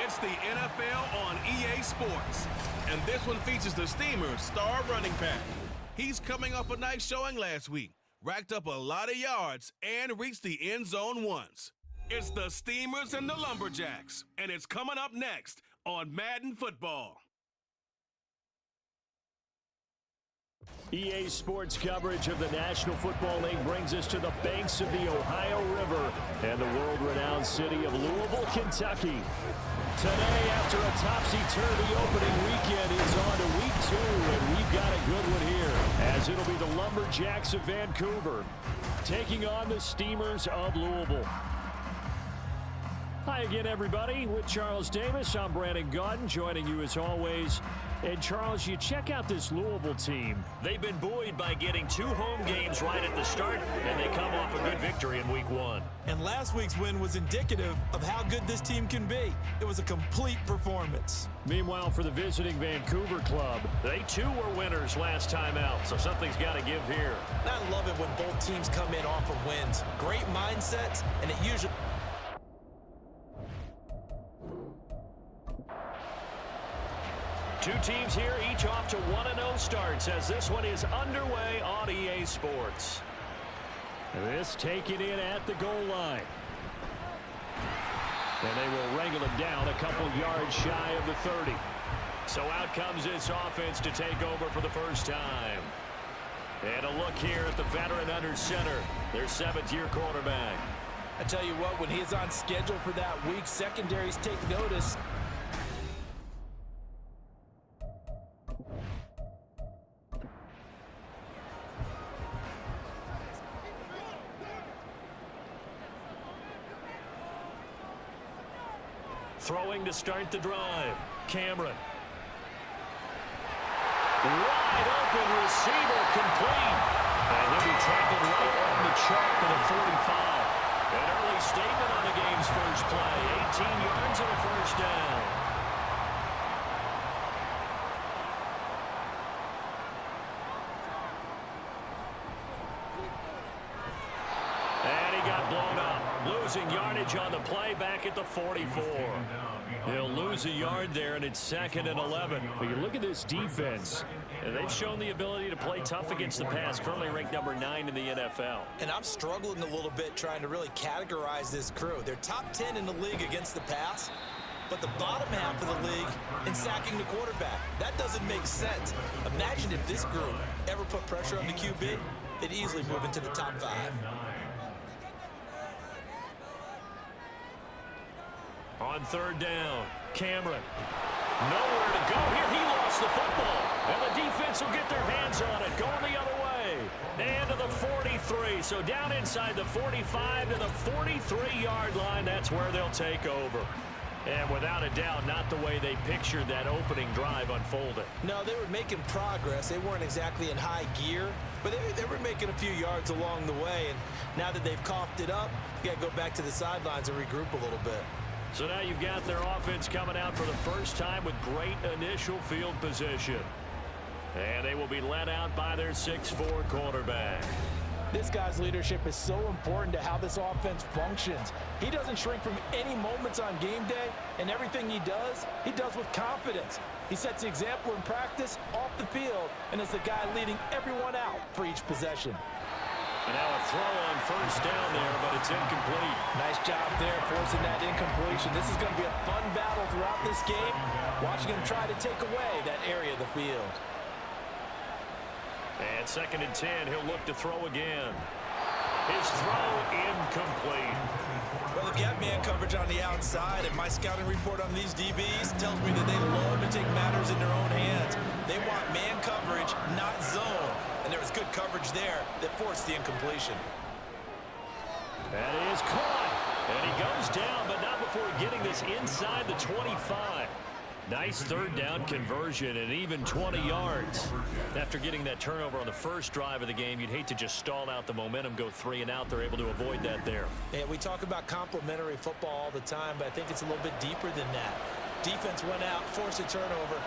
It's the NFL on EA Sports. And this one features the Steamers' star running back. He's coming off a nice showing last week, racked up a lot of yards, and reached the end zone once. It's the Steamers and the Lumberjacks, and it's coming up next on Madden Football. EA Sports coverage of the National Football League brings us to the banks of the Ohio River and the world-renowned city of Louisville, Kentucky. Today, after a topsy-turvy opening weekend, it's on to week 2, and we've got a good one here, as it'll be the Lumberjacks of Vancouver taking on the Steamers of Louisville. Hi again, everybody. With Charles Davis, I'm Brandon Gaudin, joining you as always. And Charles, you check out this Louisville team. They've been buoyed by getting 2 home games right at the start, and they come off a good victory in week 1. And last week's win was indicative of how good this team can be. It was a complete performance. Meanwhile, for the visiting Vancouver club, they too were winners last time out, so something's got to give here. I love it when both teams come in off of wins. Great mindsets, and it usually... Two teams here, each off to 1-0 starts as this one is underway on EA Sports. This taken in at the goal line. And they will wrangle it down a couple yards shy of the 30. So out comes this offense to take over for the first time. And a look here at the veteran under center, their 7th-year quarterback. I tell you what, when he's on schedule for that week, secondaries take notice. Throwing to start the drive. Cameron. Wide open receiver complete. And he'll be tackled right on the chalk to the 45. An early statement on the game's first play. 18 yards and a first down. And he got blown up. Losing yardage on the play back at the 44. He'll lose a yard there, and it's 2nd and 11. But you look at this defense, and they've shown the ability to play tough against the pass, currently ranked number 9 in the NFL. And I'm struggling a little bit trying to really categorize this crew. They're top 10 in the league against the pass, but the bottom half of the league in sacking the quarterback. That doesn't make sense. Imagine if this group ever put pressure on the QB, they'd easily move into the top 5. On 3rd down, Cameron. Nowhere to go here. He lost the football. And the defense will get their hands on it. Going the other way. And to the 43. So down inside the 45 to the 43-yard line. That's where they'll take over. And without a doubt, not the way they pictured that opening drive unfolded. No, they were making progress. They weren't exactly in high gear, but they were making a few yards along the way. And now that they've coughed it up, you got to go back to the sidelines and regroup a little bit. So now you've got their offense coming out for the first time with great initial field position. And they will be led out by their 6'4" quarterback. This guy's leadership is so important to how this offense functions. He doesn't shrink from any moments on game day, and everything he does with confidence. He sets the example in practice, off the field, and is the guy leading everyone out for each possession. And now a throw on 1st down there, but it's incomplete. Nice job there forcing that incompletion. This is going to be a fun battle throughout this game, watching him try to take away that area of the field. And 2nd and 10, he'll look to throw again. His throw incomplete. Well, they've got man coverage on the outside, and my scouting report on these DBs tells me that they love to take matters in their own hands. They want man coverage, not zone. And there was good coverage there that forced the incompletion. That is caught. And he goes down, but not before getting this inside the 25. Nice 3rd down conversion and even 20 yards. After getting that turnover on the first drive of the game, you'd hate to just stall out the momentum, go 3 and out. They're able to avoid that there. And we talk about complementary football all the time, but I think it's a little bit deeper than that. Defense went out, forced a turnover,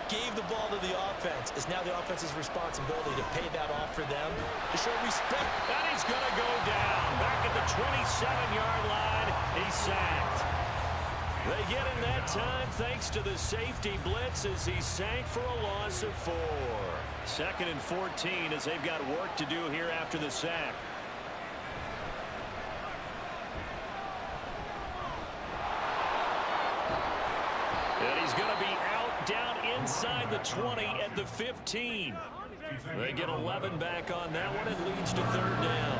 gave the ball to the offense. It's now the offense's responsibility to pay that off for them, to show respect. And he's going to go down. Back at the 27-yard line, he's sacked. They get him that time thanks to the safety blitz as he sank for a loss of 4. 2nd and 14 as they've got work to do here after the sack. And he's going to be out down inside the 20 at the 15. They get 11 back on that one. It leads to 3rd down.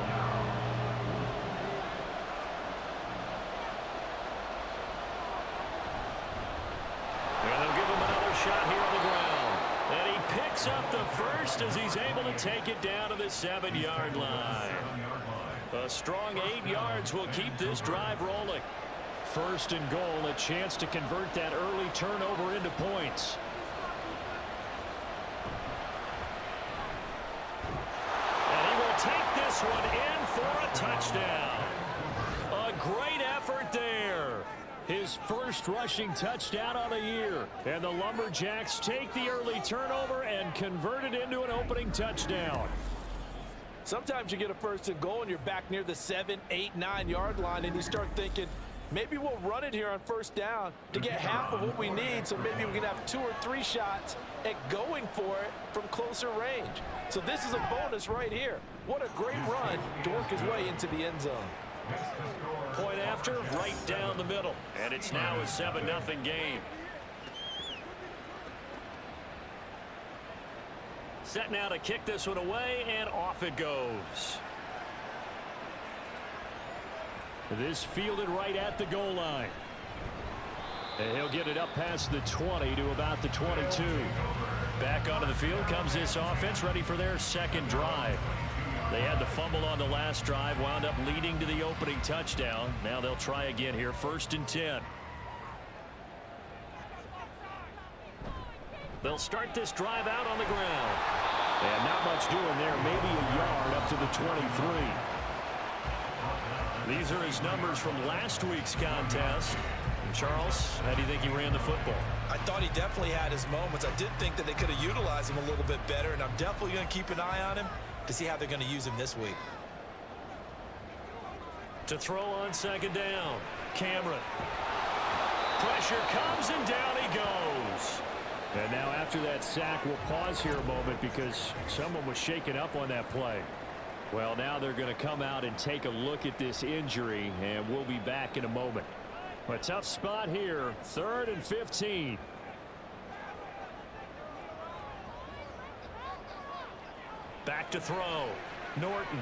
And they'll give him another shot here on the ground. And he picks up the first as he's able to take it down to the 7-yard line. A strong 8 yards will keep this drive rolling. 1st and goal, a chance to convert that early turnover into points. And he will take this one in for a touchdown. A great effort there. His first rushing touchdown on the year. And the Lumberjacks take the early turnover and convert it into an opening touchdown. Sometimes you get a 1st and goal and you're back near the 7, 8, 9-yard line and you start thinking, maybe we'll run it here on 1st down to get half of what we need, so maybe we can have 2 or 3 shots at going for it from closer range. So this is a bonus right here. What a great run to work his way into the end zone. Point after, right down the middle. And it's now a 7-0 game. Set now to kick this one away, and off it goes. This fielded right at the goal line. And he'll get it up past the 20 to about the 22. Back onto the field comes this offense, ready for their 2nd drive. They had the fumble on the last drive, wound up leading to the opening touchdown. Now they'll try again here, 1st and 10. They'll start this drive out on the ground. And not much doing there, maybe a yard up to the 23. These are his numbers from last week's contest. Charles, how do you think he ran the football? I thought he definitely had his moments. I did think that they could have utilized him a little bit better, and I'm definitely going to keep an eye on him to see how they're going to use him this week. To throw on 2nd down, Cameron. Pressure comes and down he goes. And now after that sack, we'll pause here a moment because someone was shaken up on that play. Well, now they're going to come out and take a look at this injury, and we'll be back in a moment. A tough spot here, 3rd and 15. Back to throw. Norton.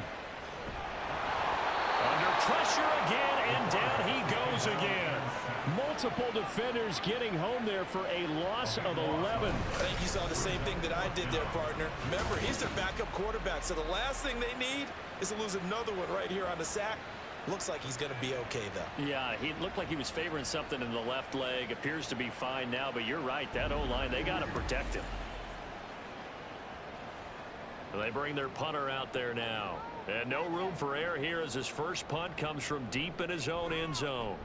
Under pressure again, and down he goes again. Multiple defenders getting home there for a loss of 11. I think you saw the same thing that I did there, partner. Remember, he's their backup quarterback, so the last thing they need is to lose another one right here on the sack. Looks like he's going to be okay, though. Yeah, he looked like he was favoring something in the left leg. Appears to be fine now, but you're right. That O-line, they got to protect him. They bring their punter out there now. And no room for error here as his first punt comes from deep in his own end zone.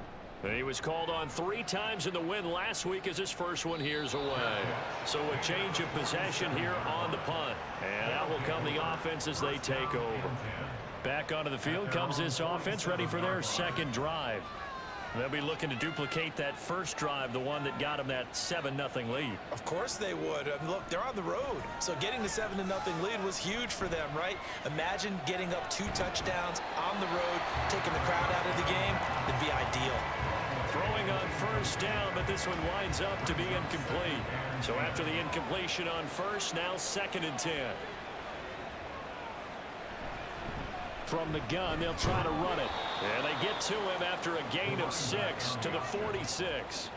And he was called on 3 times in the win last week as his first one here's away. So a change of possession here on the punt. And out will come the offense as they take over. Back onto the field comes this offense, ready for their 2nd drive. They'll be looking to duplicate that first drive, the one that got them that 7-0 lead. Of course they would. I mean, look, they're on the road. So getting the 7-0 lead was huge for them, right? Imagine getting up 2 touchdowns on the road, taking the crowd out of the game. It'd be ideal. Throwing on 1st down, but this one winds up to be incomplete. So after the incompletion on 1st, now 2nd and 10. From the gun, they'll try to run it. And they get to him after a gain of 6 to the 46.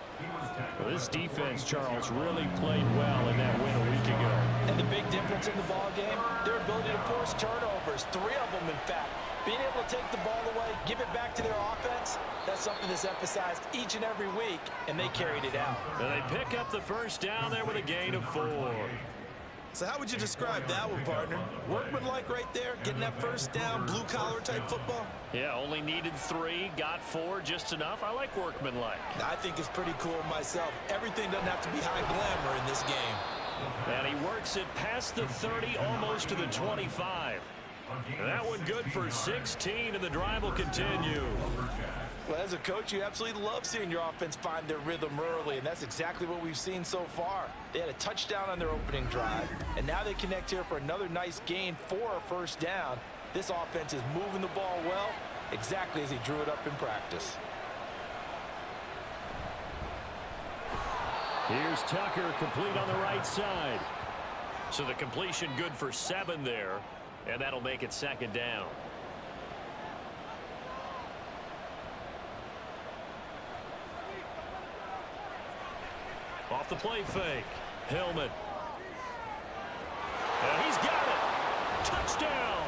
Well, this defense, Charles, really played well in that win a week ago. And the big difference in the ball game, their ability to force turnovers, 3 of them, in fact. Being able to take the ball away, give it back to their offense, that's something that's emphasized each and every week, and they carried it out. And they pick up the 1st down there with a gain of 4. So how would you describe that one, partner? Workmanlike right there, getting that 1st down, blue-collar type football? Yeah, only needed 3, got 4, just enough. I like workmanlike. I think it's pretty cool myself. Everything doesn't have to be high glamour in this game. And he works it past the 30, almost to the 25. And that one good for 16, and the drive will continue. Well, As a coach, you absolutely love seeing your offense find their rhythm early, and that's exactly what we've seen so far. They had a touchdown on their opening drive, and now they connect here for another nice gain for a first down. This offense is moving the ball well, exactly as he drew it up in practice. Here's Tucker, complete on the right side. So the completion good for 7 there, and that'll make it second down. Off the play fake. Hillman. And he's got it. Touchdown.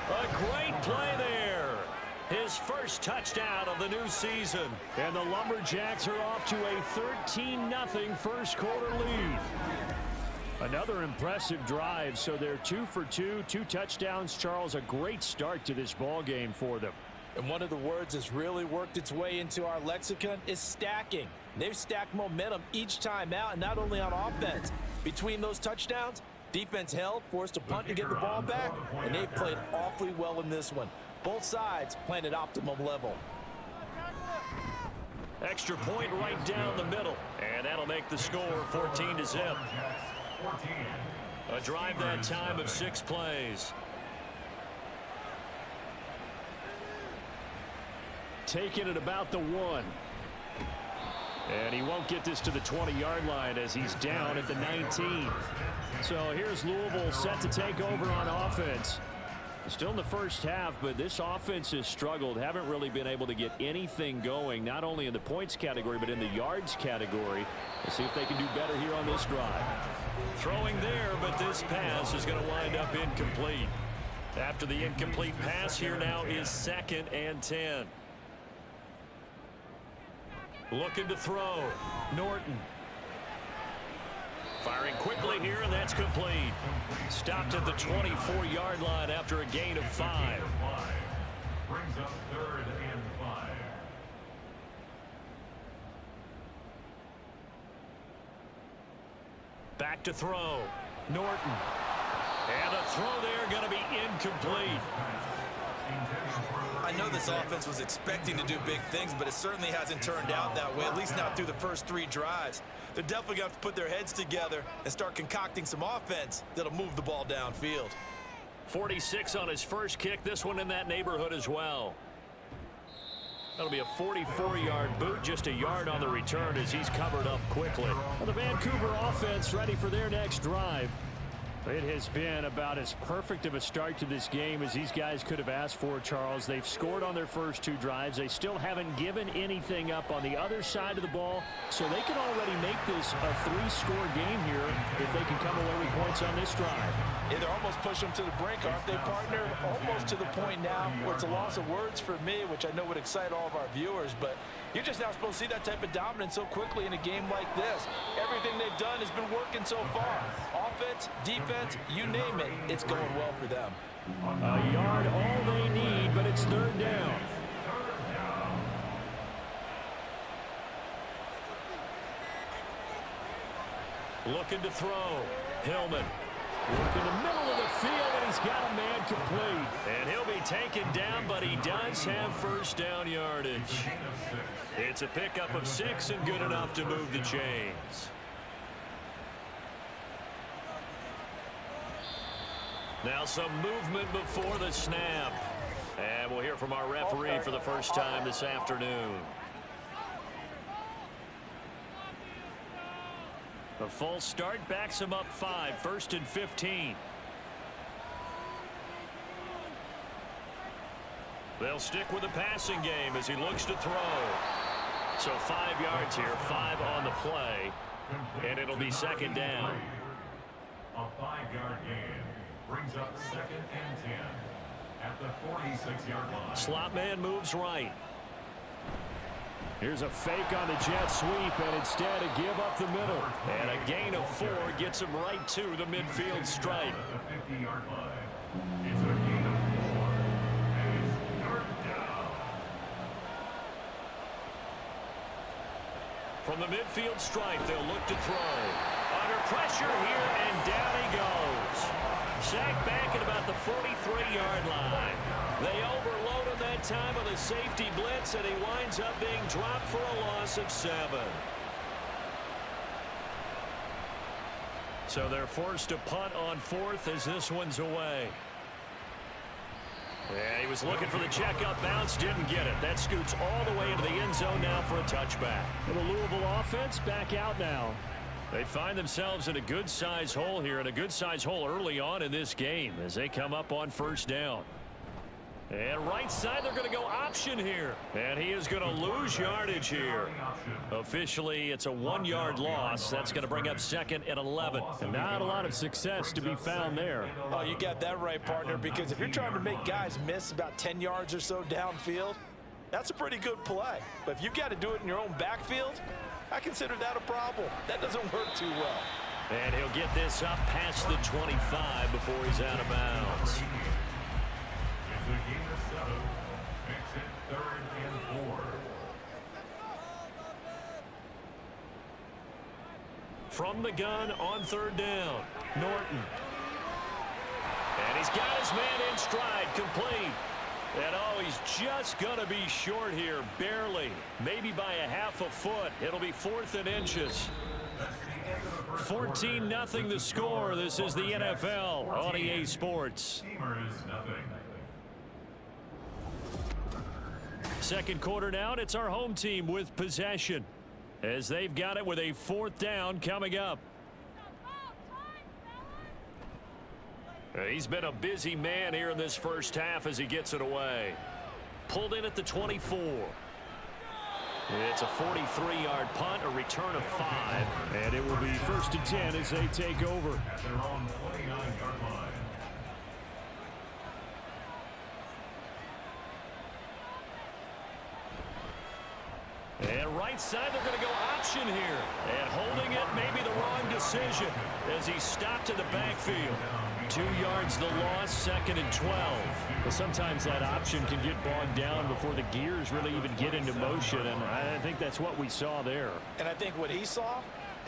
A great play there. His first touchdown of the new season. And the Lumberjacks are off to a 13-0 first quarter lead. Another impressive drive, so they're 2 for 2, 2 touchdowns. Charles, a great start to this ball game for them. And one of the words that's really worked its way into our lexicon is stacking. They've stacked momentum each time out, and not only on offense. Between those touchdowns, defense held, forced a punt to get the ball back, and they've played awfully well in this one. Both sides playing at optimum level. Extra point right down the middle, and that'll make the score 14-0. A drive that time of 6 plays. Taking it about the 1. And he won't get this to the 20-yard line as he's down at the 19. So here's Louisville set to take over on offense. Still in the first half, but this offense has struggled. Haven't really been able to get anything going, not only in the points category, but in the yards category. We'll see if they can do better here on this drive. Throwing there, but this pass is going to wind up incomplete. After the incomplete pass, here now is 2nd and 10. Looking to throw. Norton. Firing quickly here, and that's complete. Stopped at the 24-yard line after a gain of 5. Brings up 3rd and 5. Back to throw. Norton. And a throw there going to be incomplete. I know this offense was expecting to do big things, but it certainly hasn't turned out that way, at least not through the first 3 drives. They're definitely going to have to put their heads together and start concocting some offense that'll move the ball downfield. 46 on his first kick. This one in that neighborhood as well. That'll be a 44-yard boot, just a yard on the return as he's covered up quickly. Well, the Vancouver offense ready for their next drive. It has been about as perfect of a start to this game as these guys could have asked for, Charles. They've scored on their first 2 drives. They still haven't given anything up on the other side of the ball, so they can already make this a 3-score game here if they can come away with points on this drive. Yeah, they're almost pushing them to the brink, aren't they, partner? Almost to the point now where it's a loss of words for me, which I know would excite all of our viewers, but you're just now supposed to see that type of dominance so quickly in a game like this. Everything they've done has been working so far. Offense, defense, you name it, it's going well for them. A yard all they need, but it's 3rd down. Looking to throw. Hillman. Working the middle of the field, and he's got a man complete. And he'll be taken down, but he does have first down yardage. It's a pickup of 6 and good enough to move the chains. Now some movement before the snap. And we'll hear from our referee for the first time this afternoon. The full start backs him up 5, 1st and 15. They'll stick with the passing game as he looks to throw. So 5 yards here, 5 on the play, and it'll be 2nd down. A 5-yard gain brings up 2nd and 10 at the 46-yard line. Slot man moves right. Here's a fake on the jet sweep, and instead a give up the middle. And a gain of 4 gets him right to the midfield stripe. The 50-yard line. It's a gain of 4, and it's 3rd down. From the midfield stripe, they'll look to throw. Under pressure here, and down he goes. sacked back at about the 43-yard line. They overload him that time with a safety blitz, and he winds up being dropped for a loss of 7. So they're forced to punt on 4th as this one's away. Yeah, he was looking for the checkup bounce, didn't get it. That scoots all the way into the end zone now for a touchback. And the Louisville offense back out now. They find themselves in a good-sized hole here, and a good-sized hole early on in this game as they come up on 1st down. And right side, they're going to go option here. And he is going to lose yardage here. Officially, it's a 1-yard loss. That's going to bring up 2nd and 11. And not a lot of success to be found there. Oh, you got that right, partner, because if you're trying to make guys miss about 10 yards or so downfield, that's a pretty good play. But if you got to do it in your own backfield, I consider that a problem. That doesn't work too well. And he'll get this up past the 25 before he's out of bounds. It's a gain of 7. Makes it 3rd and 4. From the gun on 3rd down, Norton. And he's got his man in stride, complete. And oh, he's just going to be short here, barely. Maybe by a half a foot. It'll be 4th and inches. 14-0 the score. This is the NFL on EA Sports. Steamers, nothing. Second quarter now, and it's our home team with possession as they've got it with a 4th down coming up. He's been a busy man here in this first half as he gets it away. Pulled in at the 24. It's a 43-yard punt, a return of 5. And it will be 1st and 10 as they take over. At their own 29-yard line. And right side, they're going to go option here. And holding it may be the wrong decision as he's stopped in the backfield. 2 yards the loss, 2nd and 12. Well, sometimes that option can get bogged down before the gears really even get into motion, and I think that's what we saw there. And I think what he saw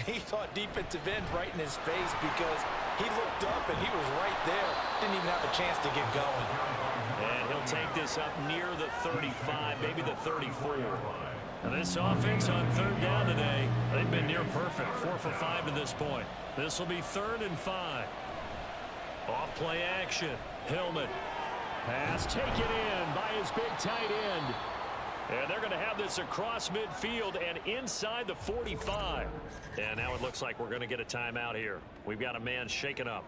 a defensive end right in his face because he looked up and he was right there. Didn't even have a chance to get going. And he'll take this up near the 35, maybe the 34. Now this offense on 3rd down today, they've been near perfect. 4 for 5 to this point. This will be 3rd and 5. Off play action. Hillman. Pass taken in by his big tight end. And they're going to have this across midfield and inside the 45. And now it looks like we're going to get a timeout here. We've got a man shaken up.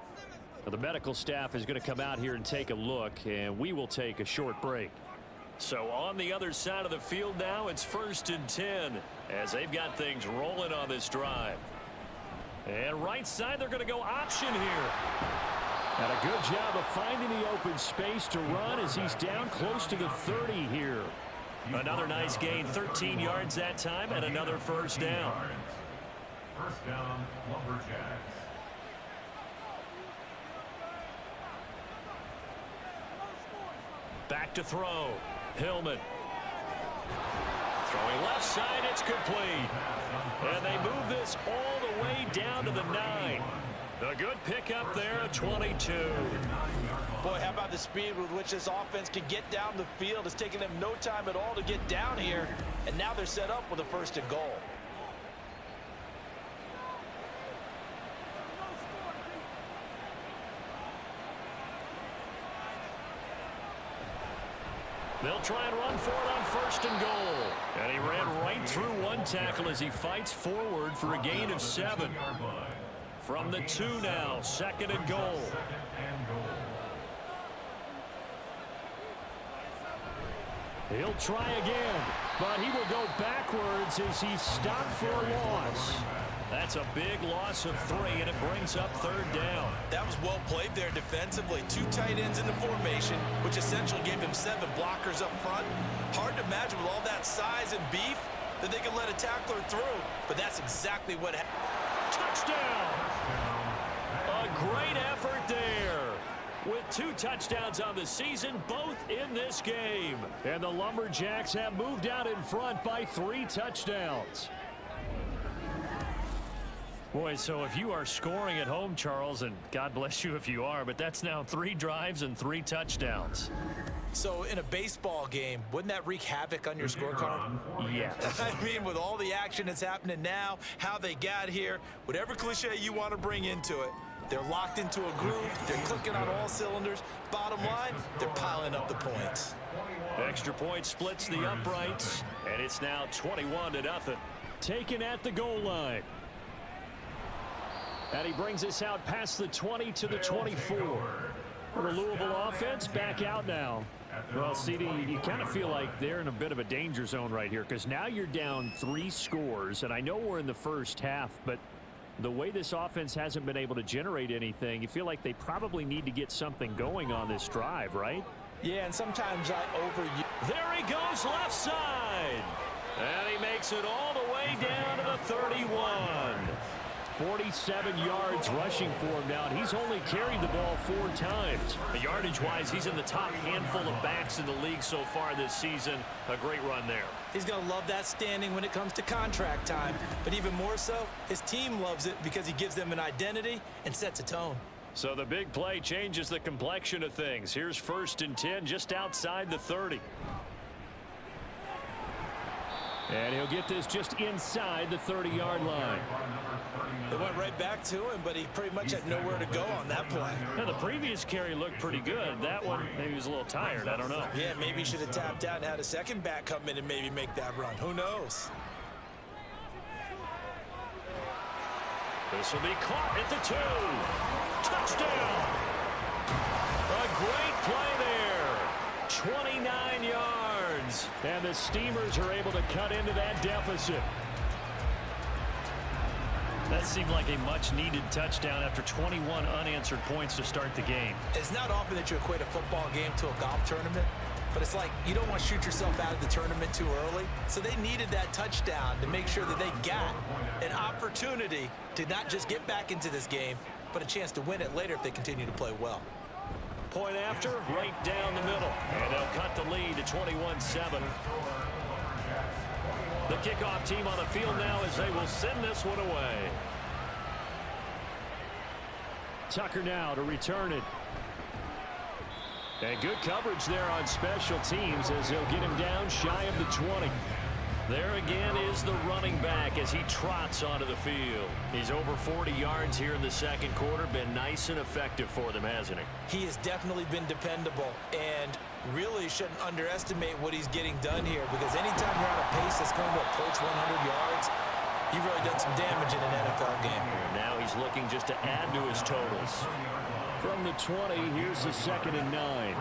Well, the medical staff is going to come out here and take a look, and we will take a short break. So on the other side of the field now, it's 1st and 10 as they've got things rolling on this drive. And right side, they're going to go option here. And a good job of finding the open space to run as he's down close to the 30 here. Another nice gain, 13 yards that time, and another 1st down. 1st down, Lumberjacks. Back to throw. Hillman. Throwing left side, it's complete. And they move this all the way down to the 9. A good pickup there at 22. Boy, how about the speed with which this offense can get down the field? It's taken them no time at all to get down here, and now they're set up with a 1st and goal. They'll try and run for it on 1st and goal. And he ran right through one tackle as he fights forward for a gain of 7. From the 2 now, 2nd and goal. He'll try again, but he will go backwards as he's stopped for a loss. That's a big loss of 3, and it brings up 3rd down. That was well played there defensively. 2 tight ends in the formation, which essentially gave him 7 blockers up front. Hard to imagine with all that size and beef that they could let a tackler through, but that's exactly what happened. Touchdown! A great effort there. With 2 touchdowns on the season, both in this game. And the Lumberjacks have moved out in front by 3 touchdowns. Boy, so if you are scoring at home, Charles, and God bless you if you are, but that's now 3 drives and 3 touchdowns. So in a baseball game, wouldn't that wreak havoc on your scorecard? Yes. I mean, with all the action that's happening now, how they got here, whatever cliche you want to bring into it, they're locked into a groove, they're clicking on all cylinders. Bottom line, they're piling up the points. Extra point splits the uprights, and it's now 21-0. Taken at the goal line. And he brings us out past the 20 to the 24. The Louisville offense back out now. Well, CD, you kind of feel like they're in a bit of a danger zone right here because now you're down 3 scores, and I know we're in the first half, but the way this offense hasn't been able to generate anything, you feel like they probably need to get something going on this drive, right? Yeah, and sometimes I overuse. There he goes left side. And he makes it all the way down to the 31. 47 yards rushing for him now, and he's only carried the ball 4 times. Yardage-wise, he's in the top handful of backs in the league so far this season. A great run there. He's going to love that standing when it comes to contract time. But even more so, his team loves it because he gives them an identity and sets a tone. So the big play changes the complexion of things. Here's 1st and 10 just outside the 30. And he'll get this just inside the 30-yard line. They went right back to him, but he pretty much had nowhere to go on that play. Now, the previous carry looked pretty good. That one, maybe he was a little tired. I don't know. Yeah, maybe he should have tapped out and had a second back come in and maybe make that run. Who knows? This will be caught at the 2. Touchdown! A great play there. 29 yards. And the Steamers are able to cut into that deficit. That seemed like a much-needed touchdown after 21 unanswered points to start the game. It's not often that you equate a football game to a golf tournament, but it's like you don't want to shoot yourself out of the tournament too early. So they needed that touchdown to make sure that they got an opportunity to not just get back into this game, but a chance to win it later if they continue to play well. Point after, right down the middle. And they'll cut the lead to 21-7. The kickoff team on the field now as they will send this one away. Tucker now to return it. And good coverage there on special teams as they'll get him down shy of the 20. There again is the running back as he trots onto the field. He's over 40 yards here in the second quarter. Been nice and effective for them, hasn't he? He has definitely been dependable and really shouldn't underestimate what he's getting done here because anytime you're on a pace that's going to approach 100 yards, you've really done some damage in an NFL game. Now he's looking just to add to his totals. From the 20, here's the 2nd and 9.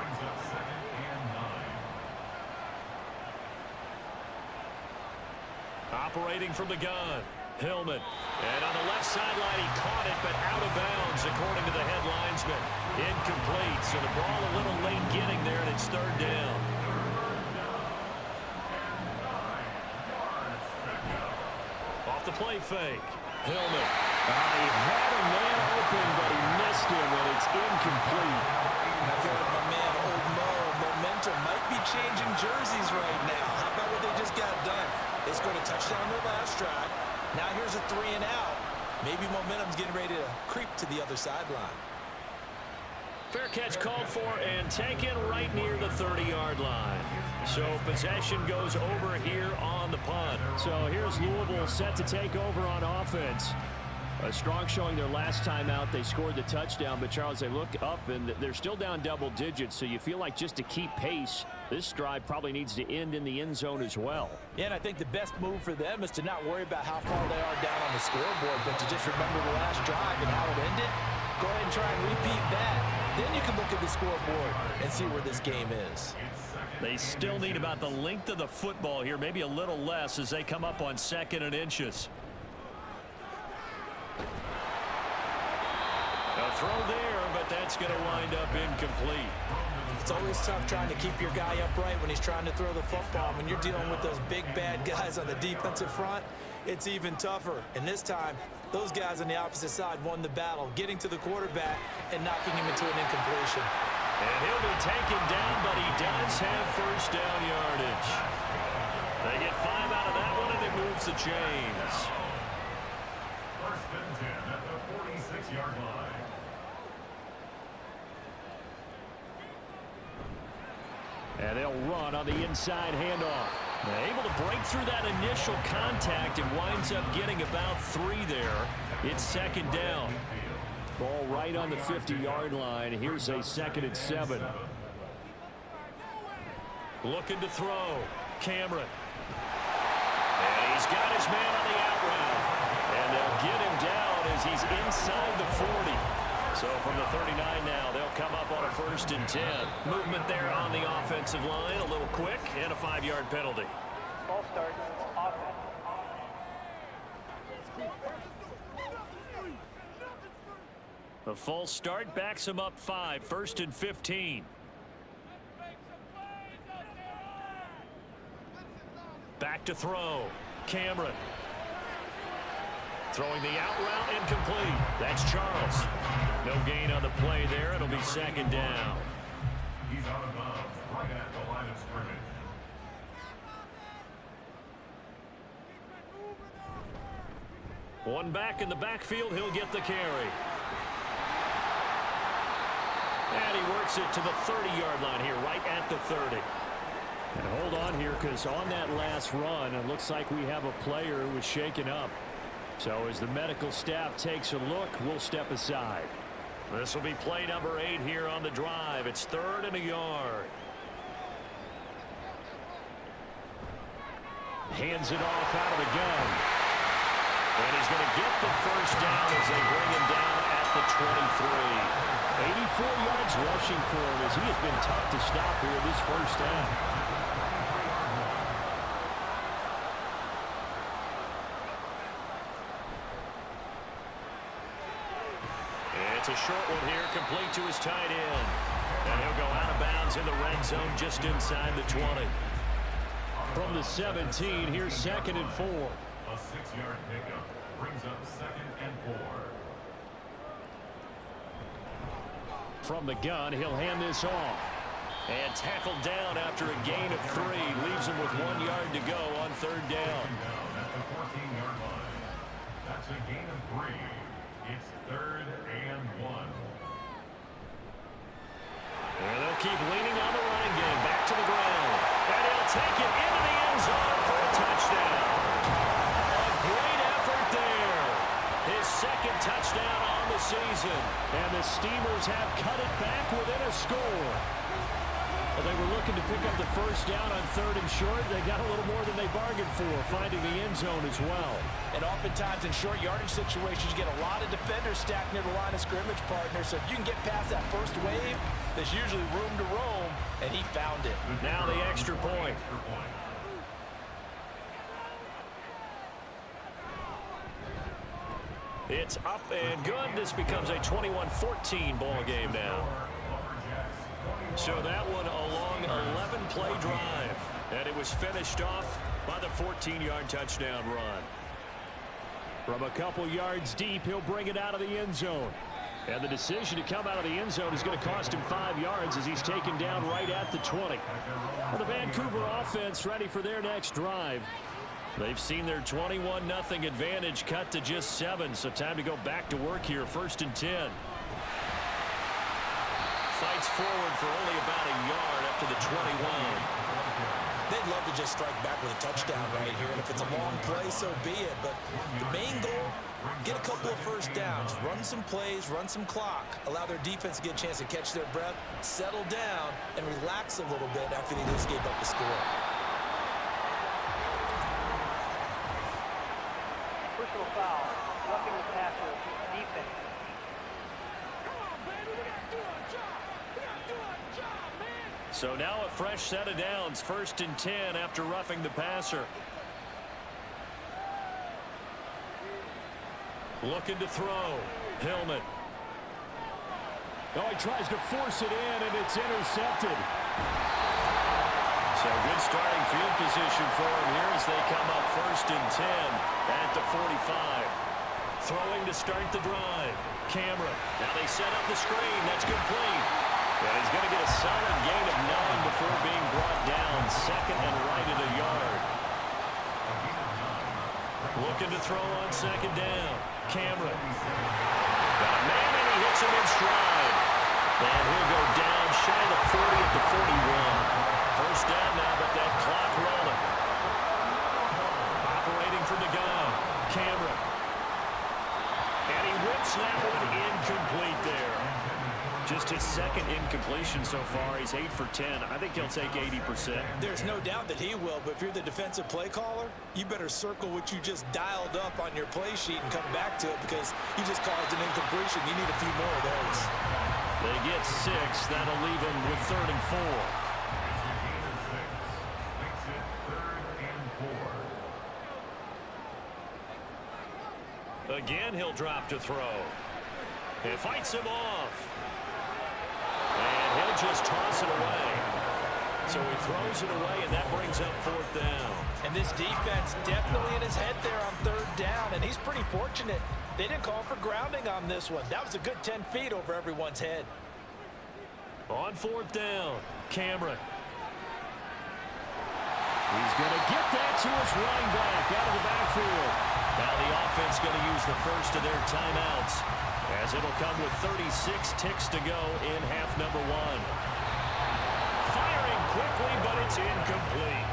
Operating from the gun, Hillman. And on the left sideline, he caught it, but out of bounds, according to the head linesman. Incomplete, so the ball a little late getting there, and it's 3rd down. Off the play fake, Hillman. He had a man open, but he missed him, and it's incomplete. I feel like my man, Old Mo, momentum might be changing jerseys right now. How about what they just got done? They scored a touchdown on their last drive. Now here's a 3 and out. Maybe momentum's getting ready to creep to the other sideline. Fair catch called for and taken right near the 30-yard line. So possession goes over here on the punt. So here's Louisville set to take over on offense. A strong showing their last time out. They scored the touchdown, but Charles, they look up and they're still down double digits, so you feel like just to keep pace, this drive probably needs to end in the end zone as well. Yeah, and I think the best move for them is to not worry about how far they are down on the scoreboard, but to just remember the last drive and how it ended. Go ahead and try and repeat that. Then you can look at the scoreboard and see where this game is. They still need about the length of the football here, maybe a little less as they come up on 2nd and inches. A throw there, but that's going to wind up incomplete. It's always tough trying to keep your guy upright when he's trying to throw the football. When you're dealing with those big, bad guys on the defensive front, it's even tougher. And this time, those guys on the opposite side won the battle, getting to the quarterback and knocking him into an incompletion. And he'll be taken down, but he does have 1st down yardage. They get 5 out of that one, and it moves the chains. First and 10 at the 46-yard line. And they'll run on the inside handoff. They're able to break through that initial contact and winds up getting about 3 there. It's second down. Ball right on the 50-yard line. Here's a 2nd and 7. Looking to throw. Cameron. And he's got his man on the out route. And they'll get him down as he's inside the 40. So from the 39 now, they'll come up on a 1st and 10. Movement there on the offensive line, a little quick, and a 5-yard penalty. Ball start, offense. A false start backs him up 5, 1st and 15. Back to throw. Cameron. Throwing the out route incomplete. That's Charles. No gain on the play there. It'll be 2nd down. He's out of bounds right at the line of scrimmage. One back in the backfield. He'll get the carry. And he works it to the 30-yard line here, right at the 30. And hold on here, because on that last run, it looks like we have a player who was shaken up. So as the medical staff takes a look, we'll step aside. This will be play number 8 here on the drive. It's 3rd and a yard. Hands it off out of the gun. And he's going to get the 1st down as they bring him down at the 23. 84 yards rushing for him as he has been tough to stop here this 1st half. It's a short one here, complete to his tight end. And he'll go out of bounds in the red zone just inside the 20. From the 17, here's 2nd and 4. A 6-yard pickup brings up 2nd and 4. From the gun, he'll hand this off. And tackled down after a gain of 3. Leaves him with 1 yard to go on 3rd down. Down at the 14-yard line. That's a gain of 3. It's 3rd and 1. And they'll keep leaning on the running game. Back to the ground. And he'll take it into the end zone for a touchdown. A great effort there. His 2nd touchdown on the season. And the Steamers have cut it back within a score. Well, they were looking to pick up the 1st down on 3rd and short. They got a little more than they bargained for, finding the end zone as well. And oftentimes in short yardage situations, you get a lot of defenders stacked near the line of scrimmage, partner. So if you can get past that first wave, there's usually room to roam, and he found it. Now the extra point. It's up and good. This becomes a 21-14 ball game now. So that one a long 11-play drive. And it was finished off by the 14-yard touchdown run. From a couple yards deep, he'll bring it out of the end zone. And the decision to come out of the end zone is going to cost him 5 yards as he's taken down right at the 20. Well, the Vancouver offense ready for their next drive. They've seen their 21-0 advantage cut to just 7, so time to go back to work here. 1st and 10. Fights forward for only about a yard up to the 21. They'd love to just strike back with a touchdown right here, and if it's a long play, so be it. But the main goal, get a couple of 1st downs, run some plays, run some clock, allow their defense to get a chance to catch their breath, settle down, and relax a little bit after they just gave up the score. Personal foul, roughing the passer, defense. So now a fresh set of downs. 1st and 10 after roughing the passer. Looking to throw. Hillman. Oh, he tries to force it in, and it's intercepted. So good starting field position for him here as they come up 1st and 10 at the 45. Throwing to start the drive. Cameron. Now they set up the screen. That's complete. And he's going to get a solid gain of 9 before being brought down. 2nd and right at a yard. Looking to throw on second down. Cameron. Got a man, and he hits him in stride. And he'll go down shy of the 40 at the 41. First down now, but that clock rolling. Operating from the gun. Cameron. And he whips that one incomplete there. Just his second incompletion so far. He's 8 for 10. I think he'll take 80%. There's no doubt that he will, but if you're the defensive play caller, you better circle what you just dialed up on your play sheet and come back to it because you just caused an incompletion. You need a few more of those. They get 6. That'll leave him with 3rd and 4. Makes it 3rd and 4. Again, he'll drop to throw. He fights him off. And he'll just toss it away. So he throws it away, and that brings up 4th down. And this defense definitely in his head there on 3rd down, and he's pretty fortunate. They didn't call for grounding on this one. That was a good 10 feet over everyone's head. On 4th down, Cameron. He's going to get that to his running back out of the backfield. Now the offense going to use the first of their timeouts, as it'll come with 36 ticks to go in half number 1. Firing quickly, but it's incomplete.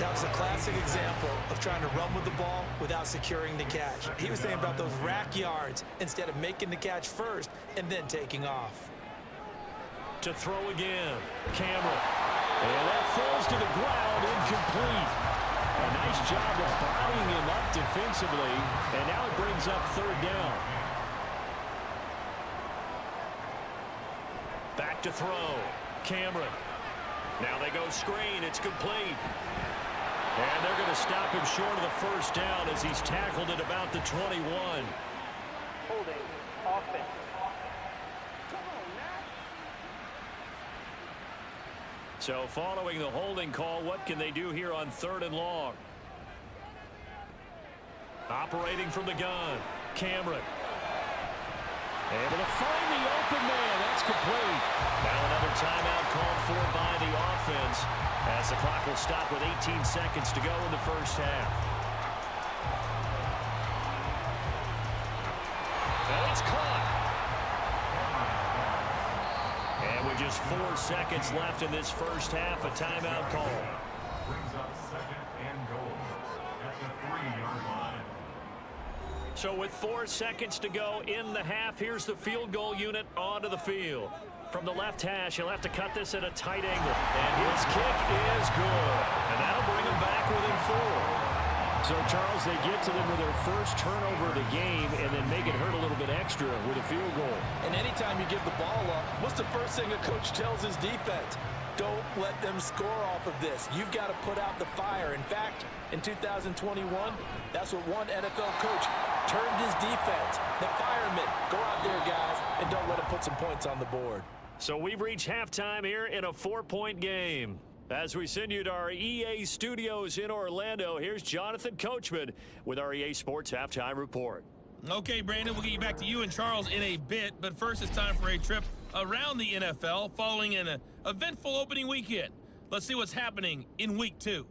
That was a classic example of trying to run with the ball without securing the catch. He was thinking about those rack yards instead of making the catch first and then taking off. To throw again, Cameron. And that falls to the ground, incomplete. A nice job of bodying him up defensively, and now it brings up 3rd down. Back to throw, Cameron. Now they go screen, it's complete. And they're going to stop him short of the first down as he's tackled at about the 21. Holding. Offense. So following the holding call, what can they do here on 3rd and long? Operating from the gun, Cameron. Able to find the open man. That's complete. Now another timeout called for by the offense as the clock will stop with 18 seconds to go in the first half. And it's caught. And with just 4 seconds left in this first half, a timeout call. Brings up 2nd and goal at the 3-yard line. So with 4 seconds to go in the half, here's the field goal unit onto the field. From the left hash, he'll have to cut this at a tight angle. And his kick is good. And that'll bring him back within 4. So, Charles, they get to them with their first turnover of the game and then make it hurt a little bit extra with a field goal. And anytime you give the ball up, what's the first thing a coach tells his defense? Don't let them score off of this. You've got to put out the fire. In fact, in 2021, that's what one NFL coach turned his defense. The firemen. Go out there, guys, and don't let them put some points on the board. So we've reached halftime here in a 4-point game. As we send you to our EA studios in Orlando, here's Jonathan Coachman with our EA Sports Halftime Report. Okay, Brandon, we'll get you back to you and Charles in a bit, but first it's time for a trip around the NFL following an eventful opening weekend. Let's see what's happening in Week 2.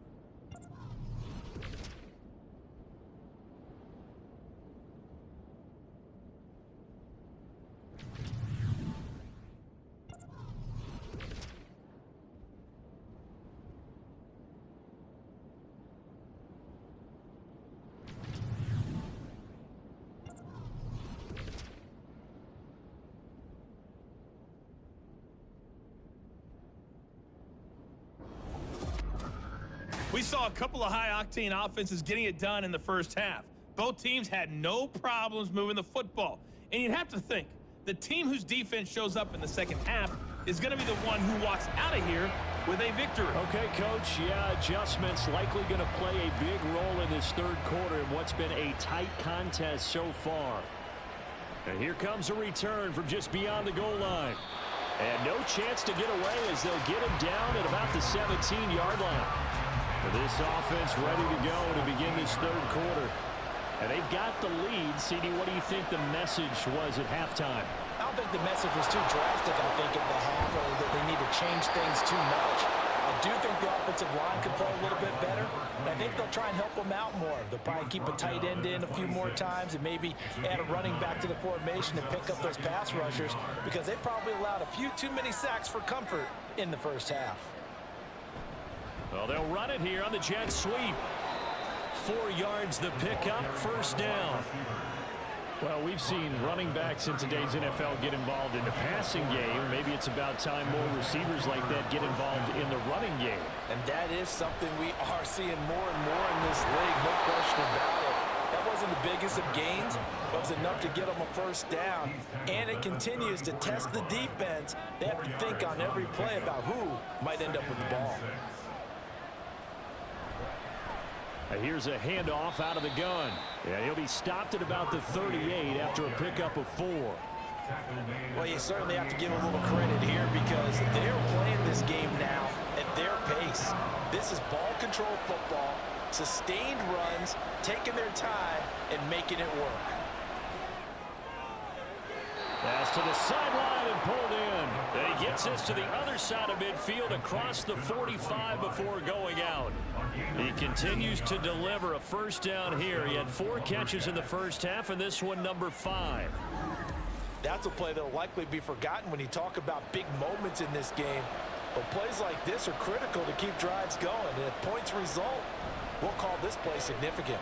We saw a couple of high-octane offenses getting it done in the first half. Both teams had no problems moving the football. And you'd have to think, the team whose defense shows up in the second half is going to be the one who walks out of here with a victory. Okay, Coach, yeah, adjustments likely going to play a big role in this third quarter in what's been a tight contest so far. And here comes a return from just beyond the goal line. And no chance to get away as they'll get him down at about the 17-yard line. This offense ready to go to begin this third quarter. And they've got the lead. CD, what do you think the message was at halftime? I don't think the message was too drastic, I think, at the half, or that they need to change things too much. do think the offensive line could play a little bit better. And I think they'll try and help them out more. They'll probably keep a tight end in a few more times and maybe add a running back to the formation and pick up those pass rushers because they probably allowed a few too many sacks for comfort in the first half. Well, they'll run it here on the jet sweep. 4 yards the pickup, first down. Well, we've seen running backs in today's NFL get involved in the passing game. Maybe it's about time more receivers like that get involved in the running game. And that is something we are seeing more and more in this league, no question about it. That wasn't the biggest of gains, but it was enough to get them a first down. And it continues to test the defense. They have to think on every play about who might end up with the ball. Here's a handoff out of the gun. Yeah, he'll be stopped at about the 38 after a pickup of 4. Well, you certainly have to give a little credit here because they're playing this game now at their pace. This is ball control football, sustained runs, taking their time, and making it work. Pass to the sideline and pulled in. And he gets this to the other side of midfield across the 45 before going out. He continues to deliver a first down here. He had 4 catches in the first half, and this one number 5. That's a play that'll likely be forgotten when you talk about big moments in this game. But plays like this are critical to keep drives going. And if points result, we'll call this play significant.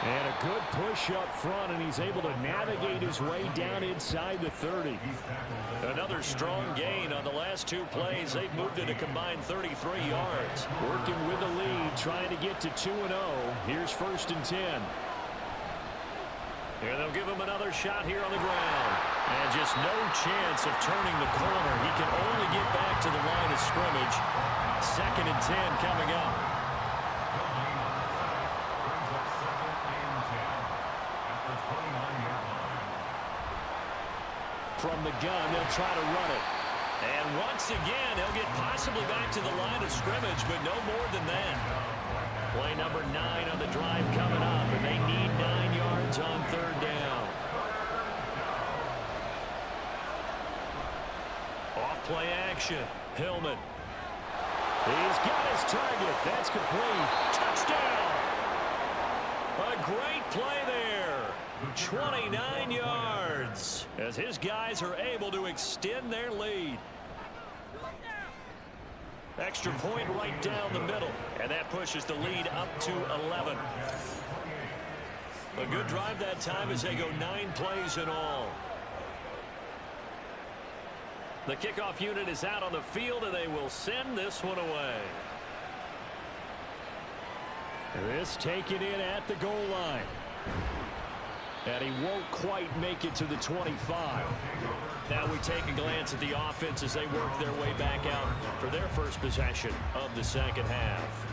And a good push up front, and he's able to navigate his way down inside the 30. Another strong gain on the last 2 plays. They've moved it a combined 33 yards. Working with the lead, trying to get to 2-0. Here's 1st and 10. And they'll give him another shot here on the ground. And just no chance of turning the corner. He can only get back to the line of scrimmage. 2nd and 10 coming up. From the gun, they'll try to run it. And once again, he'll get possibly back to the line of scrimmage, but no more than that. Play number 9 on the drive coming up, and they need 9 yards on 3rd down. Off play action. Hillman. He's got his target. That's complete. Touchdown! A great play there. 29 yards as his guys are able to extend their lead. Extra point right down the middle, and that pushes the lead up to 11. A good drive that time as they go 9 plays in all. The kickoff unit is out on the field, and they will send this one away. This taken in at the goal line. And he won't quite make it to the 25. Now we take a glance at the offense as they work their way back out for their first possession of the second half.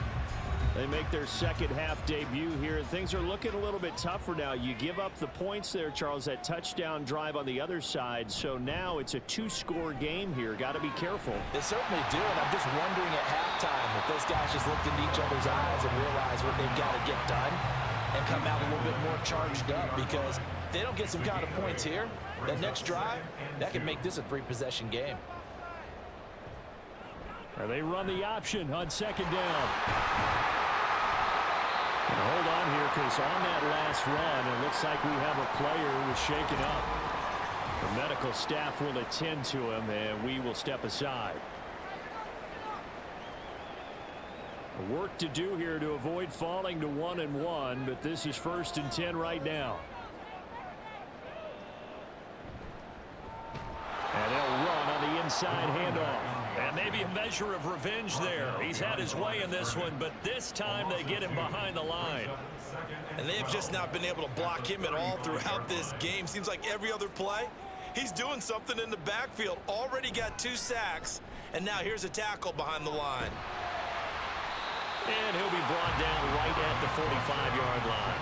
They make their second half debut here. Things are looking a little bit tougher now. You give up the points there, Charles, that touchdown drive on the other side. So now it's a 2-score game here. Got to be careful. They certainly do, and I'm just wondering at halftime if those guys just looked into each other's eyes and realized what they've got to get done and come out a little bit more charged up, because if they don't get some kind of points here, that next drive, that can make this a 3-possession game. And they run the option on 2nd down. And hold on here, because on that last run, it looks like we have a player who was shaken up. The medical staff will attend to him, and we will step aside. Work to do here to avoid falling to 1-1, but this is 1st and 10 right now. And they'll run on the inside handoff. And maybe a measure of revenge there. He's had his way in this one, but this time they get him behind the line. And they've just not been able to block him at all throughout this game. Seems like every other play, he's doing something in the backfield. Already got 2 sacks, and now here's a tackle behind the line. And he'll be brought down right at the 45-yard line.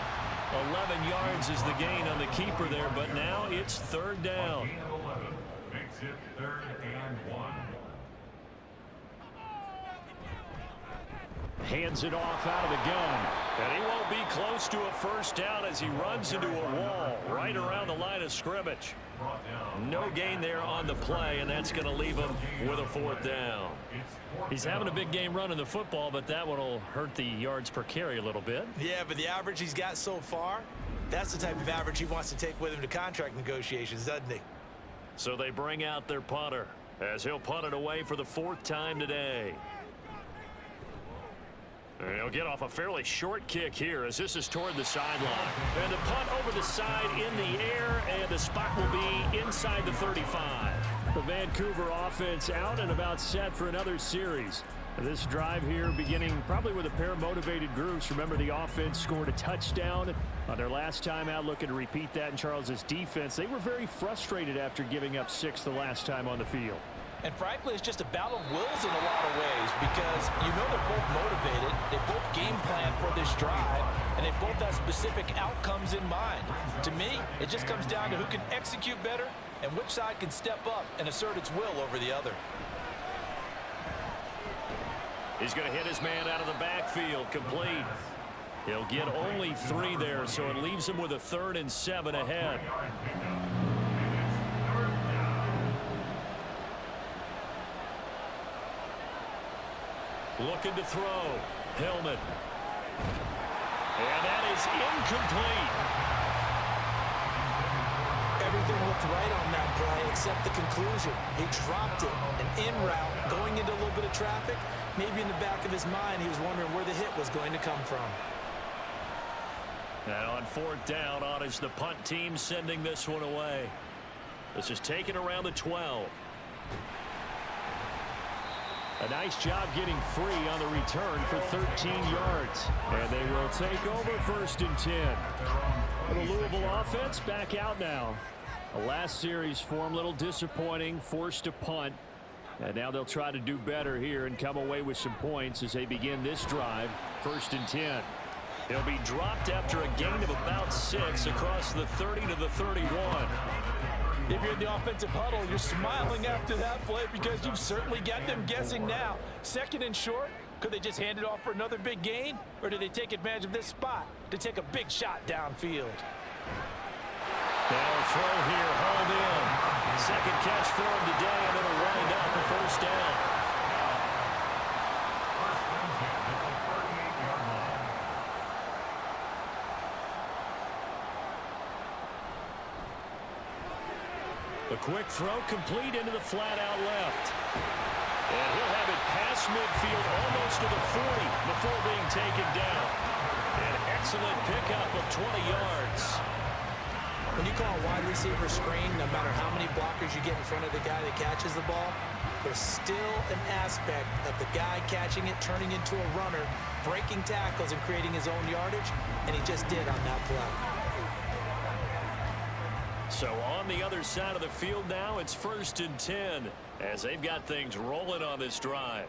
11 yards is the gain on the keeper there, but now it's 3rd down. Gain of 11 makes it 3rd and 1. hands it off out of the gun. And he won't be close to a first down as he runs into a wall right around the line of scrimmage. No gain there on the play, and that's going to leave him with a 4th down. He's having a big game running the football, but that one will hurt the yards per carry a little bit. Yeah, but the average he's got so far, that's the type of average he wants to take with him to contract negotiations, doesn't he? So they bring out their punter as he'll punt it away for the 4th time today. And he'll get off a fairly short kick here as this is toward the sideline. And the punt over the side in the air, and the spot will be inside the 35. The Vancouver offense out and about set for another series. This drive here beginning probably with a pair of motivated groups. Remember, the offense scored a touchdown on their last time out, looking to repeat that in Charles's defense. They were very frustrated after giving up 6 the last time on the field. And frankly, it's just a battle of wills in a lot of ways because you know they're both motivated. They both game plan for this drive, and they both have specific outcomes in mind. To me, it just comes down to who can execute better and which side can step up and assert its will over the other. He's going to hit his man out of the backfield, complete. He'll get only 3 there, so it leaves him with a 3rd and 7 ahead. Looking to throw. Hillman. And that is incomplete. Everything looked right on that play except the conclusion. He dropped it. An in route going into a little bit of traffic. Maybe in the back of his mind he was wondering where the hit was going to come from. And on 4th down, on is the punt team sending this one away. This is taken around the 12. A nice job getting free on the return for 13 yards. And they will take over 1st and 10. The Louisville offense back out now. The last series for them, a little disappointing, forced to punt. And now they'll try to do better here and come away with some points as they begin this drive. 1st and 10. He'll be dropped after a gain of about 6 across the 30 to the 31. If you're in the offensive huddle, you're smiling after that play because you've certainly got them guessing now. 2nd and short, could they just hand it off for another big gain? Or do they take advantage of this spot to take a big shot downfield? They'll throw here, hauled in. 2nd catch for him today, and it'll wind up a 1st down. A quick throw complete into the flat out left. And he'll have it past midfield almost to the 40 before being taken down. An excellent pickup of 20 yards. When you call a wide receiver screen, no matter how many blockers you get in front of the guy that catches the ball, there's still an aspect of the guy catching it, turning into a runner, breaking tackles and creating his own yardage, and he just did on that play. So on the other side of the field now, it's 1st and 10 as they've got things rolling on this drive.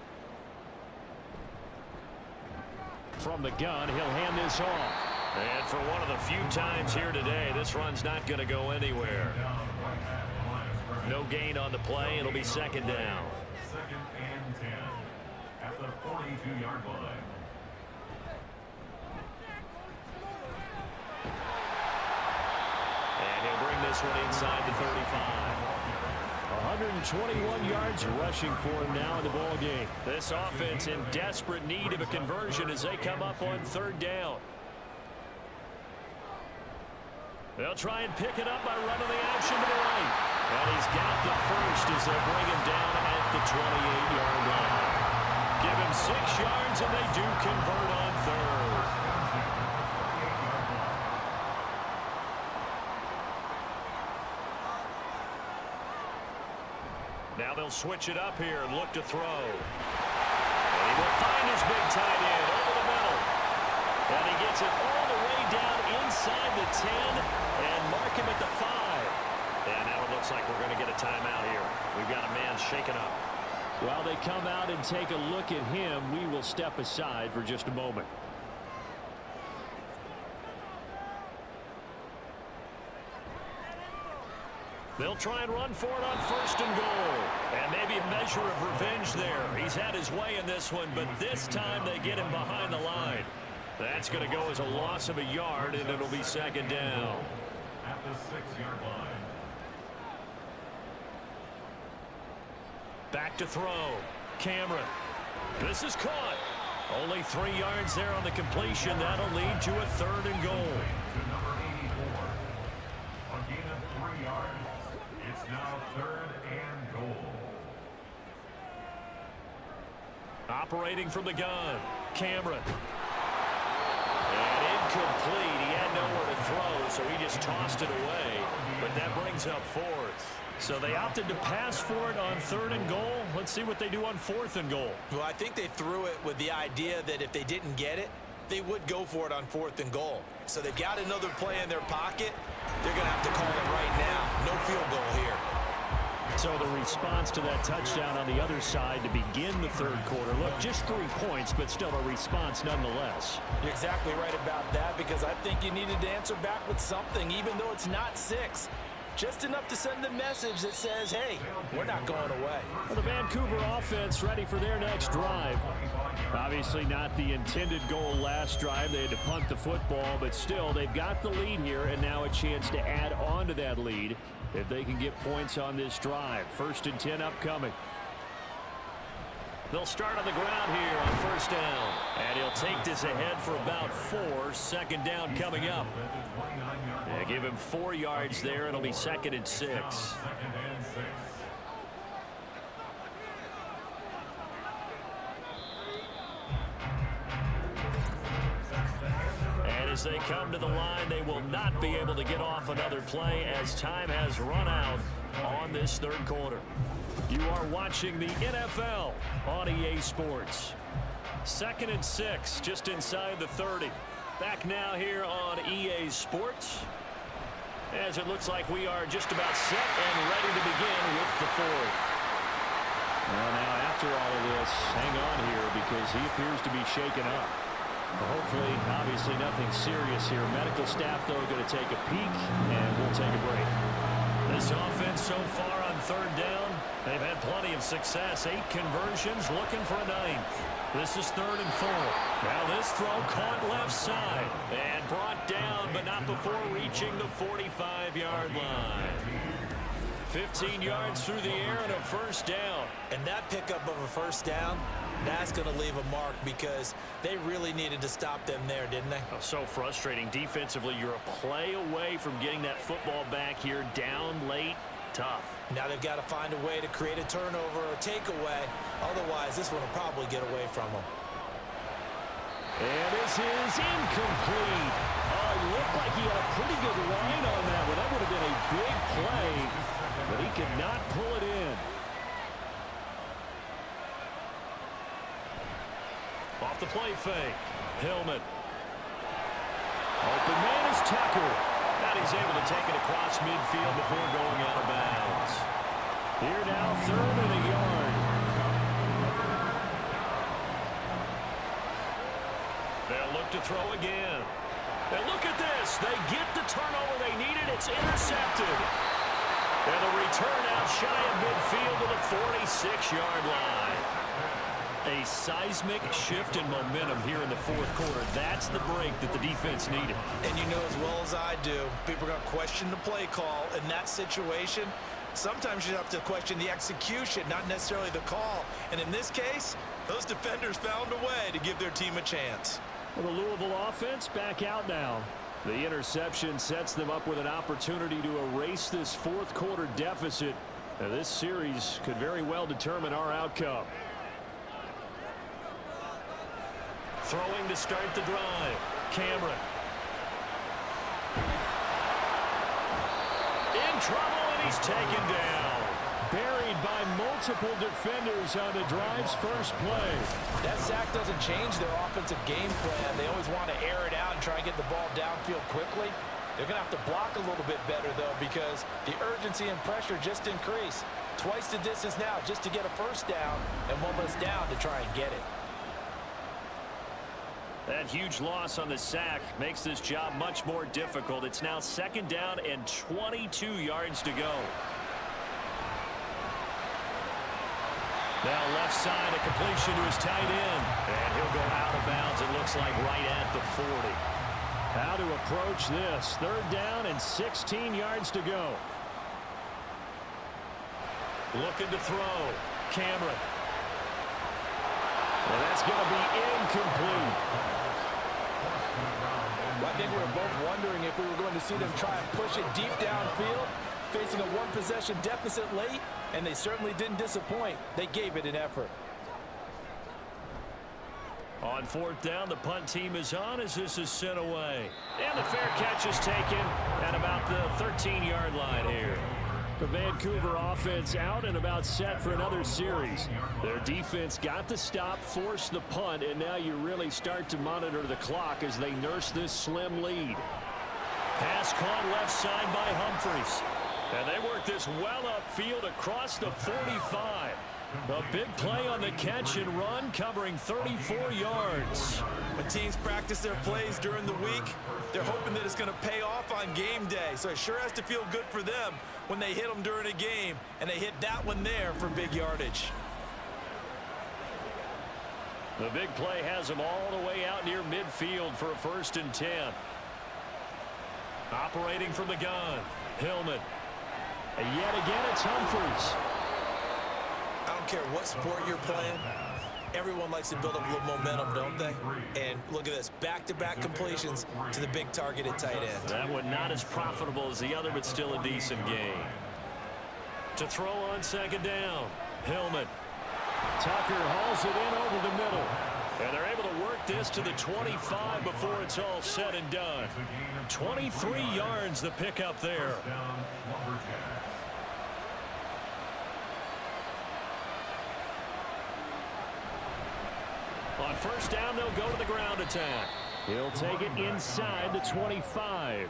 From the gun, he'll hand this off. And for one of the few times here today, this run's not going to go anywhere. No gain on the play. It'll be 2nd down. 2nd and 10 at the 42-yard line. And he'll bring this one inside the 35. 121 yards rushing for him now in the ball game. This offense in desperate need of a conversion as they come up on 3rd down. They'll try and pick it up by running the action to the right. And he's got the first as they bring him down at the 28-yard line. Give him 6 yards and they do convert on 3rd. Now they'll switch it up here and look to throw. And he will find his big tight end over the middle. And he gets it all the way down inside the 10 and mark him at the 5. And now it looks like we're going to get a timeout here. We've got a man shaken up. While they come out and take a look at him, we will step aside for just a moment. They'll try and run for it on 1st and goal. And maybe a measure of revenge there. He's had his way in this one, but this time they get him behind the line. That's going to go as a loss of a yard, and it'll be 2nd down. At the 6-yard line. Back to throw. Cameron. This is caught. Only 3 yards there on the completion. That'll lead to a 3rd and goal. To number 84. A gain of 3 yards. It's now 3rd and goal. Operating from the gun. Cameron. And incomplete. He had nowhere to throw, so he just tossed it away. But that brings up 4th. So they opted to pass for it on 3rd and goal. Let's see what they do on 4th and goal. Well, I think they threw it with the idea that if they didn't get it, they would go for it on 4th and goal. So they've got another play in their pocket. They're going to have to call it right now. No field goal here. So the response to that touchdown on the other side to begin the 3rd quarter. Look, just 3 points, but still a response nonetheless. You're exactly right about that, because I think you needed to answer back with something, even though it's not 6. Just enough to send a message that says, hey, we're not going away. Well, the Vancouver offense ready for their next drive. Obviously not the intended goal last drive. They had to punt the football, but still they've got the lead here, and now a chance to add on to that lead if they can get points on this drive. 1st and 10 upcoming. They'll start on the ground here on 1st down. And he'll take this ahead for about 4. 2nd down coming up. Yeah, give him 4 yards there. It'll be 2nd and 6. 2nd and 6. And as they come to the line, they will not be able to get off another play as time has run out on this 3rd quarter. You are watching the NFL on EA Sports. 2nd and 6, just inside the 30. Back now here on EA Sports, as it looks like we are just about set and ready to begin with the 4th. Well, now after all of this, hang on here because he appears to be shaken up. Hopefully, obviously nothing serious here. Medical staff, though, going to take a peek, and we'll take a break. This offense so far on 3rd down, they've had plenty of success. 8 conversions, looking for a 9th. This is 3rd and 4. Now this throw caught left side and brought down, but not before reaching the 45-yard line. 15 yards through the air and a 1st down. And that pickup of a 1st down, that's going to leave a mark, because they really needed to stop them there, didn't they? Oh, so frustrating. Defensively, you're a play away from getting that football back here. Down late, tough. Now they've got to find a way to create a turnover or takeaway. Otherwise, this one will probably get away from them. And this is incomplete. Oh, it looked like he had a pretty good line on that one. That would have been a big play, but he could not pull it in. Off the play fake. Hillman. Open man is Tucker. And he's able to take it across midfield before going out of bounds. Here now, 3rd and a yard. They'll look to throw again. And look at this. They get the turnover they needed. It's intercepted. And the return out shy of midfield to the 46-yard line. A seismic shift in momentum here in the 4th quarter. That's the break that the defense needed. And you know as well as I do, people are going to question the play call in that situation. Sometimes you have to question the execution, not necessarily the call. And in this case, those defenders found a way to give their team a chance. Well, the Louisville offense back out now. The interception sets them up with an opportunity to erase this 4th quarter deficit. Now, this series could very well determine our outcome. Throwing to start the drive. Cameron. In trouble, and he's taken down. Buried by multiple defenders on the drive's first play. That sack doesn't change their offensive game plan. They always want to air it out and try and get the ball downfield quickly. They're going to have to block a little bit better, though, because the urgency and pressure just increase. Twice the distance now just to get a 1st down, and 1 less down to try and get it. That huge loss on the sack makes this job much more difficult. It's now 2nd down and 22 yards to go. Now left side, a completion to his tight end. And he'll go out of bounds, it looks like right at the 40. How to approach this. 3rd down and 16 yards to go. Looking to throw. Cameron. And that's going to be incomplete. Well, I think we were both wondering if we were going to see them try and push it deep downfield, facing a 1-possession deficit late, and they certainly didn't disappoint. They gave it an effort. On 4th down, the punt team is on as this is sent away. And the fair catch is taken at about the 13-yard line here. The Vancouver offense out and about set for another series. Their defense got the stop, forced the punt, and now you really start to monitor the clock as they nurse this slim lead. Pass caught left side by Humphries. And they work this well upfield across the 45. A big play on the catch and run, covering 34 yards. When teams practice their plays during the week, they're hoping that it's going to pay off on game day. So it sure has to feel good for them when they hit them during a game, and they hit that one there for big yardage. The big play has them all the way out near midfield for a 1st and 10. Operating from the gun, Hillman. And yet again, it's Humphries. I don't care what sport you're playing. Everyone likes to build up a little momentum, don't they? And look at this, back-to-back completions to the big target at tight end. That one not as profitable as the other, but still a decent game. To throw on 2nd down, Hillman. Tucker hauls it in over the middle. And they're able to work this to the 25 before it's all said and done. 23 yards the pickup there. On 1st down, they'll go to the ground attack. He'll take it inside the 25.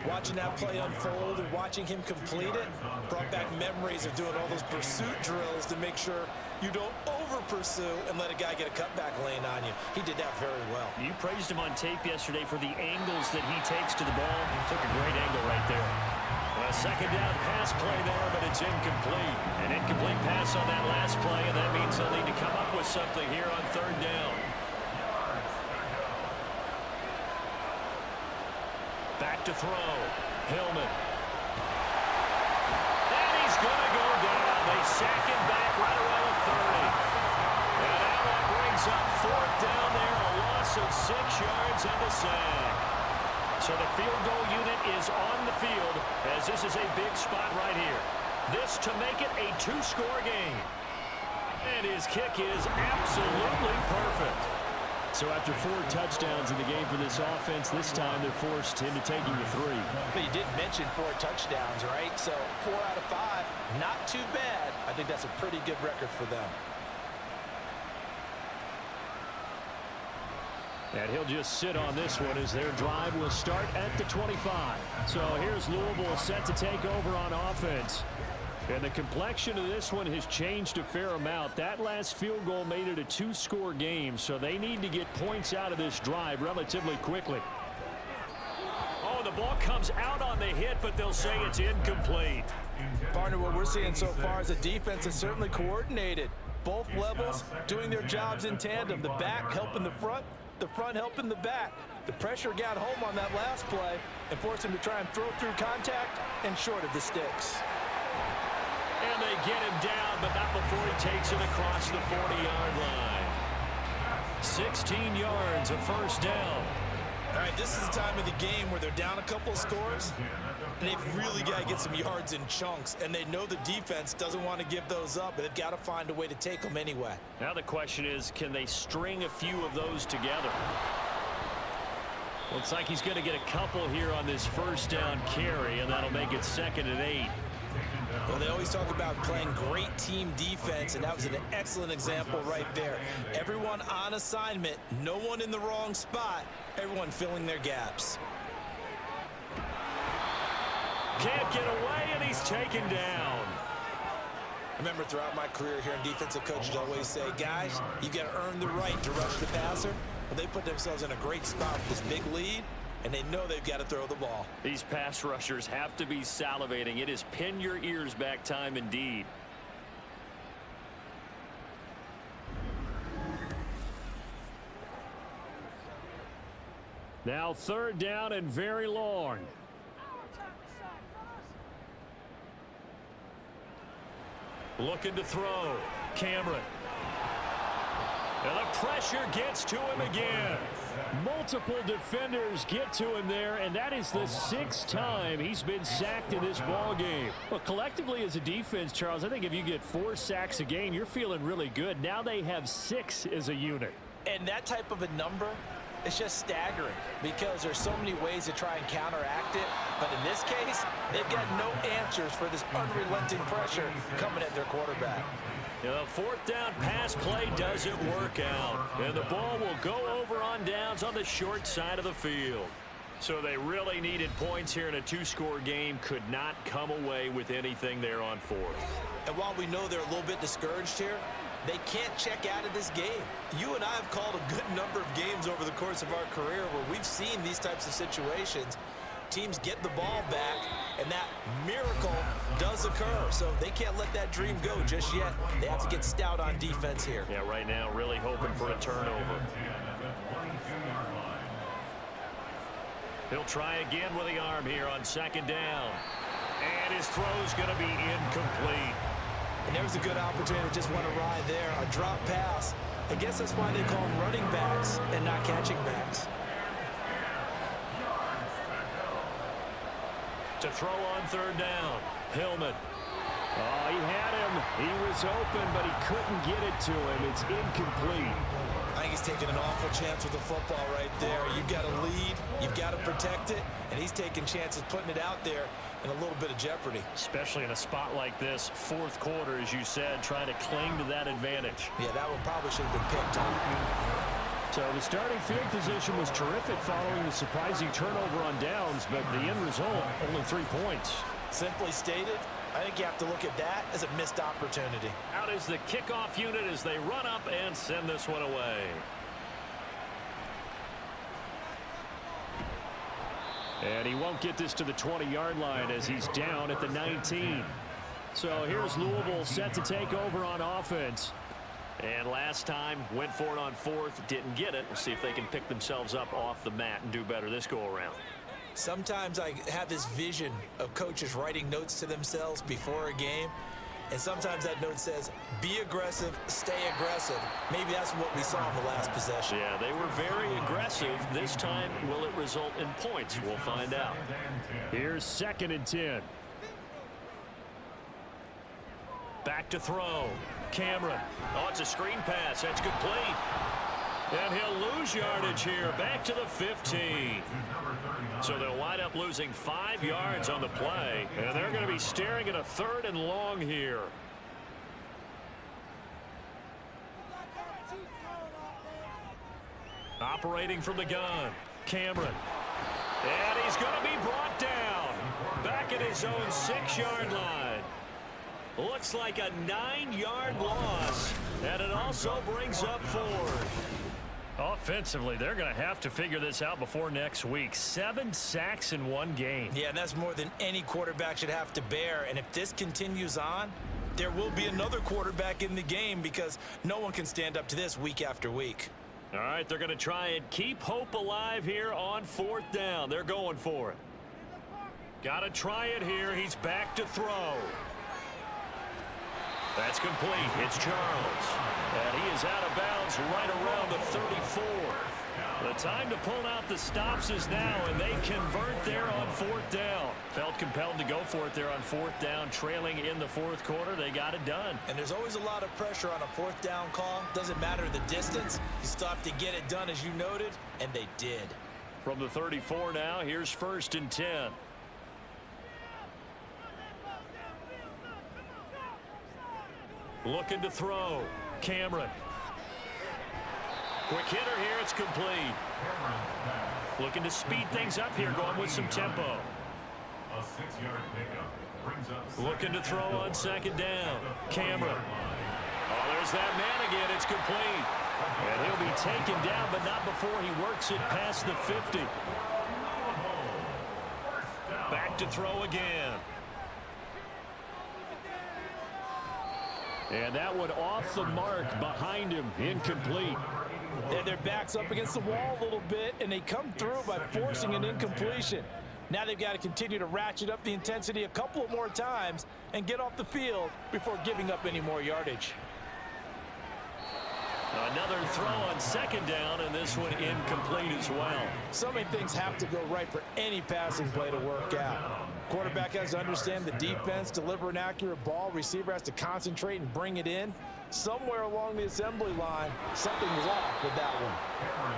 Watching that play unfold and watching him complete it brought back memories of doing all those pursuit drills to make sure you don't over-pursue and let a guy get a cutback lane on you. He did that very well. You praised him on tape yesterday for the angles that he takes to the ball. He took a great angle right there. A 2nd down pass play there, but it's incomplete. An incomplete pass on that last play, and that means they'll need to come up with something here on 3rd down. Back to throw. Hillman. And he's going to go down. They sack him back right around the 30. And now that brings up 4th down there, a loss of 6 yards and a sack. So the field goal unit is on the field as this is a big spot right here. This to make it a 2-score game. And his kick is absolutely perfect. So after 4 touchdowns in the game for this offense, this time they're forced into taking the 3. But you did mention 4 touchdowns, right? So 4 out of 5, not too bad. I think that's a pretty good record for them. And he'll just sit on this one as their drive will start at the 25. So here's Louisville set to take over on offense. And the complexion of this one has changed a fair amount. That last field goal made it a 2-score game, so they need to get points out of this drive relatively quickly. Oh, the ball comes out on the hit, but they'll say it's incomplete. Partner, what we're seeing so far is the defense is certainly coordinated. Both levels doing their jobs in tandem. The back helping the front helping the back. The pressure got home on that last play and forced him to try and throw through contact and short of the sticks. And they get him down, but not before he takes it across the 40-yard line. 16 yards, a 1st down. All right, this is the time of the game where they're down a couple of scores, and they've really got to get some yards in chunks, and they know the defense doesn't want to give those up, but they've got to find a way to take them anyway. Now the question is, can they string a few of those together? Looks like he's going to get a couple here on this 1st down carry, and that'll make it 2nd and 8. Well, they always talk about playing great team defense, and that was an excellent example right there. Everyone on assignment, no one in the wrong spot, everyone filling their gaps. Can't get away, and he's taken down. I remember throughout my career here in defensive coaches always say, guys, you got to earn the right to rush the passer. Well, they put themselves in a great spot with this big lead, and they know they've got to throw the ball. These pass rushers have to be salivating. It is pin your ears back time indeed. Now 3rd down and very long. Looking to throw. Cameron. And the pressure gets to him again. Multiple defenders get to him there, and that is the 6th time he's been sacked in this ball game. Well, collectively as a defense, Charles, I think if you get 4 sacks a game, you're feeling really good. Now they have 6 as a unit. And that type of a number, it's just staggering because there's so many ways to try and counteract it. But in this case, they've got no answers for this unrelenting pressure coming at their quarterback. The 4th down pass play doesn't work out. And the ball will go over on downs on the short side of the field. So they really needed points here in a 2-score game. Could not come away with anything there on 4th. And while we know they're a little bit discouraged here, they can't check out of this game. You and I have called a good number of games over the course of our career where we've seen these types of situations. Teams get the ball back, and that miracle does occur. So they can't let that dream go just yet. They have to get stout on defense here. Yeah, right now really hoping for a turnover. He'll try again with the arm here on 2nd down. And his throw's going to be incomplete. And there's a good opportunity to just want to ride there. A drop pass. I guess that's why they call them running backs and not catching backs. To throw on 3rd down. Hillman. Oh, he had him. He was open, but he couldn't get it to him. It's incomplete. I think he's taking an awful chance with the football right there. You've got to lead. You've got to protect it. And he's taking chances putting it out there in a little bit of jeopardy. Especially in a spot like this, 4th quarter, as you said, trying to cling to that advantage. Yeah, that one probably should have been picked on. So the starting field position was terrific following the surprising turnover on downs, but the end result, only 3 points. Simply stated, I think you have to look at that as a missed opportunity. Out is the kickoff unit as they run up and send this one away. And he won't get this to the 20-yard line as he's down at the 19. So here's Louisville set to take over on offense. And last time, went for it on 4th, didn't get it. We'll see if they can pick themselves up off the mat and do better this go-around. Sometimes I have this vision of coaches writing notes to themselves before a game. And sometimes that note says, be aggressive, stay aggressive. Maybe that's what we saw in the last possession. Yeah, they were very aggressive. This time, will it result in points? We'll find out. Here's 2nd and 10. Back to throw. Cameron. Oh, it's a screen pass. That's complete. And he'll lose yardage here. Back to the 15. So they'll wind up losing 5 yards on the play. And they're going to be staring at a 3rd and long here. Operating from the gun. Cameron. And he's going to be brought down. Back at his own 6-yard line. Looks like a 9-yard loss. And it also brings up 4th. Offensively, they're going to have to figure this out before next week. 7 sacks in 1 game. Yeah, and that's more than any quarterback should have to bear. And if this continues on, there will be another quarterback in the game because no one can stand up to this week after week. All right, they're going to try and keep hope alive here on 4th down. They're going for it. Got to try it here. He's back to throw. That's complete. It's Charles. And he is out of bounds right around the 34. The time to pull out the stops is now, and they convert there on 4th down. Felt compelled to go for it there on 4th down, trailing in the 4th quarter. They got it done. And there's always a lot of pressure on a 4th down call. Doesn't matter the distance. You still have to get it done, as you noted, and they did. From the 34 now, here's 1st and 10. Looking to throw. Cameron. Quick hitter here. It's complete. Looking to speed things up here, going with some tempo. A 6-yard pickup brings up. Looking to throw on 2nd down. Cameron. Oh, there's that man again. It's complete. And he'll be taken down, but not before he works it past the 50. Back to throw again. And that one off the mark behind him, incomplete. And their back's up against the wall a little bit, and they come through by forcing an incompletion. Now they've got to continue to ratchet up the intensity a couple of more times and get off the field before giving up any more yardage. Another throw on second down, and this one incomplete as well. So many things have to go right for any passing play to work out. Quarterback has to understand the defense, deliver an accurate ball. Receiver has to concentrate and bring it in. Somewhere along the assembly line, something was off with that one.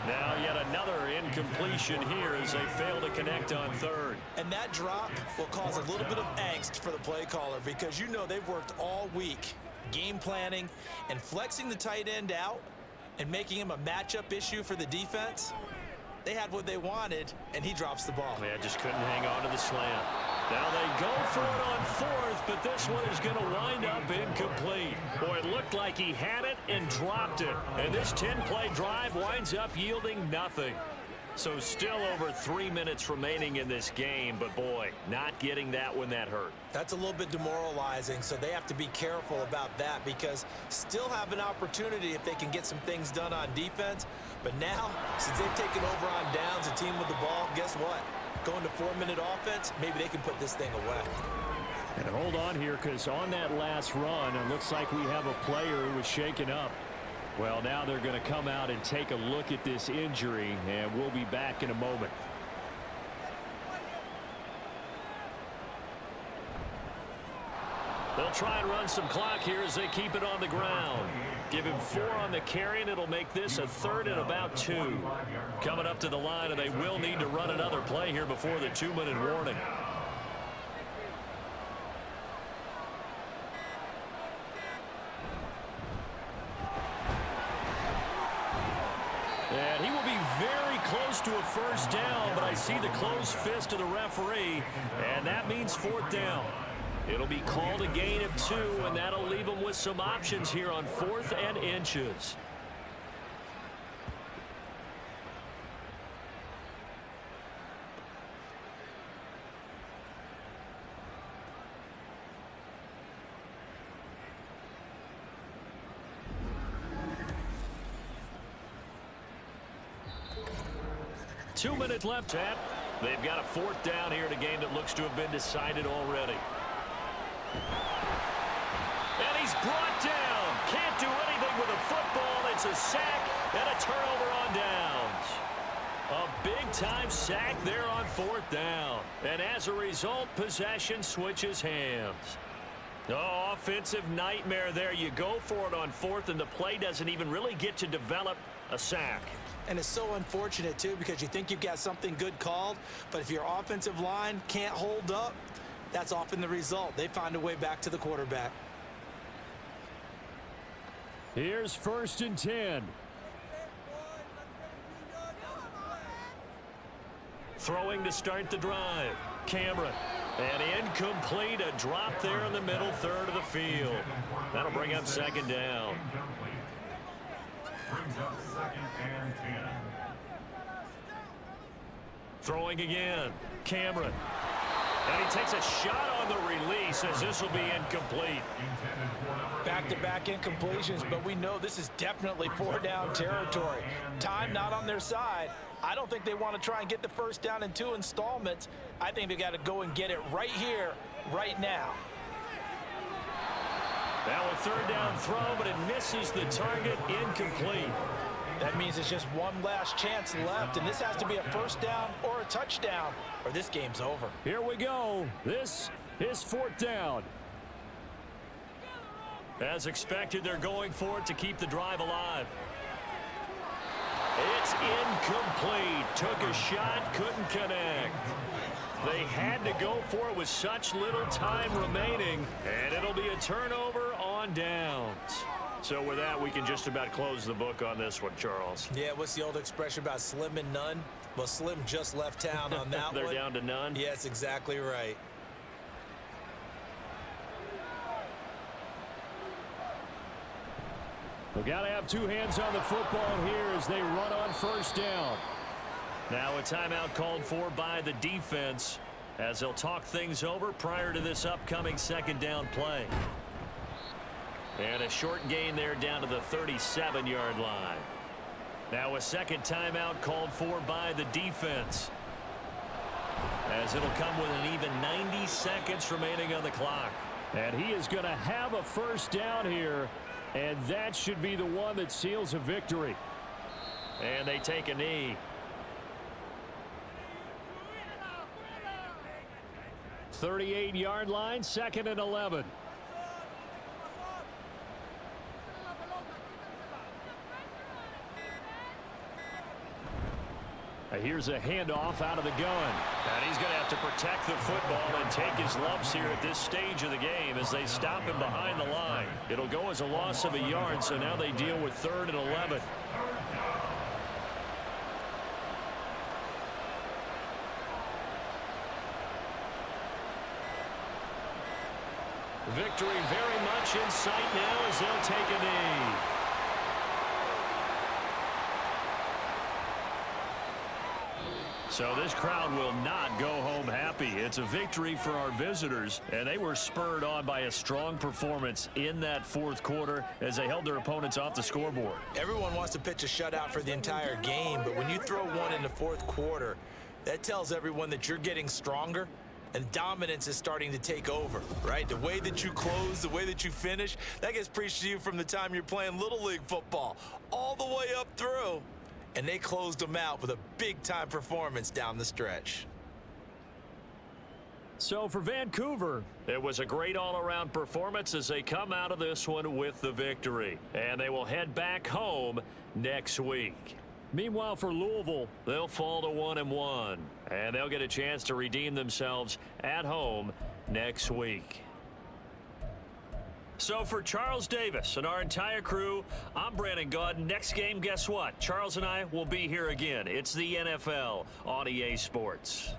Now yet another incompletion here as they fail to connect on third. And that drop will cause a little bit of angst for the play caller because you know they've worked all week game planning and flexing the tight end out and making him a matchup issue for the defense. They had what they wanted, and he drops the ball. Yeah, just couldn't hang on to the slant. Now they go for it on fourth, but this one is going to wind up incomplete. Boy, it looked like he had it and dropped it. And this 10-play drive winds up yielding nothing. So still over 3 minutes remaining in this game, but boy, not getting that when that hurt. That's a little bit demoralizing, so they have to be careful about that because still have an opportunity if they can get some things done on defense. But now, since they've taken over on downs, a team with the ball, guess what? Going to 4-minute offense, maybe they can put this thing away. And hold on here, because on that last run, it looks like we have a player who was shaken up. Well, now they're going to come out and take a look at this injury, and we'll be back in a moment. They'll try and run some clock here as they keep it on the ground. Give him 4 on the carry, and it'll make this a 3rd and about 2. Coming up to the line, and they will need to run another play here before the 2-minute warning. And he will be very close to a first down, but I see the closed fist of the referee, and that means 4th down. It'll be called a gain of 2, and that'll leave them with some options here on 4th and inches. Two minutes left. They've got a 4th down here in a game that looks to have been decided already. And he's brought down. Can't do anything with a football. It's a sack and a turnover on downs. A big-time sack there on 4th down. And as a result, possession switches hands. Oh, offensive nightmare there. You go for it on 4th, and the play doesn't even really get to develop a sack. And it's so unfortunate, too, because you think you've got something good called, but if your offensive line can't hold up, that's often the result. They find a way back to the quarterback. Here's 1st and 10. Throwing to start the drive. Cameron. And incomplete. A drop there in the middle 3rd of the field. That'll bring up 2nd down. Brings up 2nd and 10. Throwing again. Cameron. And he takes a shot on the release as this will be incomplete. Back-to-back incompletions, but we know this is definitely 4-down territory. Time not on their side. I don't think they want to try and get the first down in 2 installments. I think they've got to go and get it right here, right now. Now a 3rd down throw, but it misses the target, incomplete. That means it's just one last chance left, and this has to be a first down or a touchdown, or this game's over. Here we go. This is 4th down. As expected, they're going for it to keep the drive alive. It's incomplete. Took a shot, couldn't connect. They had to go for it with such little time remaining, and it'll be a turnover on downs. So with that, we can just about close the book on this one, Charles. Yeah, what's the old expression about slim and none? Well, Slim just left town on that They're one. down to none? Yes, exactly right. We've got to have two hands on the football here as they run on first down. Now a timeout called for by the defense as they'll talk things over prior to this upcoming second down play. And a short gain there down to the 37-yard line. Now a second timeout called for by the defense, as it'll come with an even 90 seconds remaining on the clock. And he is going to have a first down here, and that should be the one that seals a victory. And they take a knee. .38-yard line, 2nd and 11. Here's a handoff out of the gun. And he's going to have to protect the football and take his lumps here at this stage of the game as they stop him behind the line. It'll go as a loss of a yard, so now they deal with 3rd and 11. Victory very much in sight now as they'll take a knee. So this crowd will not go home happy. It's a victory for our visitors, and they were spurred on by a strong performance in that 4th quarter as they held their opponents off the scoreboard. Everyone wants to pitch a shutout for the entire game, but when you throw one in the 4th quarter, that tells everyone that you're getting stronger and dominance is starting to take over, right? The way that you close, the way that you finish, that gets preached to you from the time you're playing Little League football all the way up through. And they closed them out with a big-time performance down the stretch. So for Vancouver, it was a great all-around performance as they come out of this one with the victory. And they will head back home next week. Meanwhile, for Louisville, they'll fall to 1-1. And they'll get a chance to redeem themselves at home next week. So for Charles Davis and our entire crew, I'm Brandon Gaudin. Next game, guess what? Charles and I will be here again. It's the NFL on EA Sports.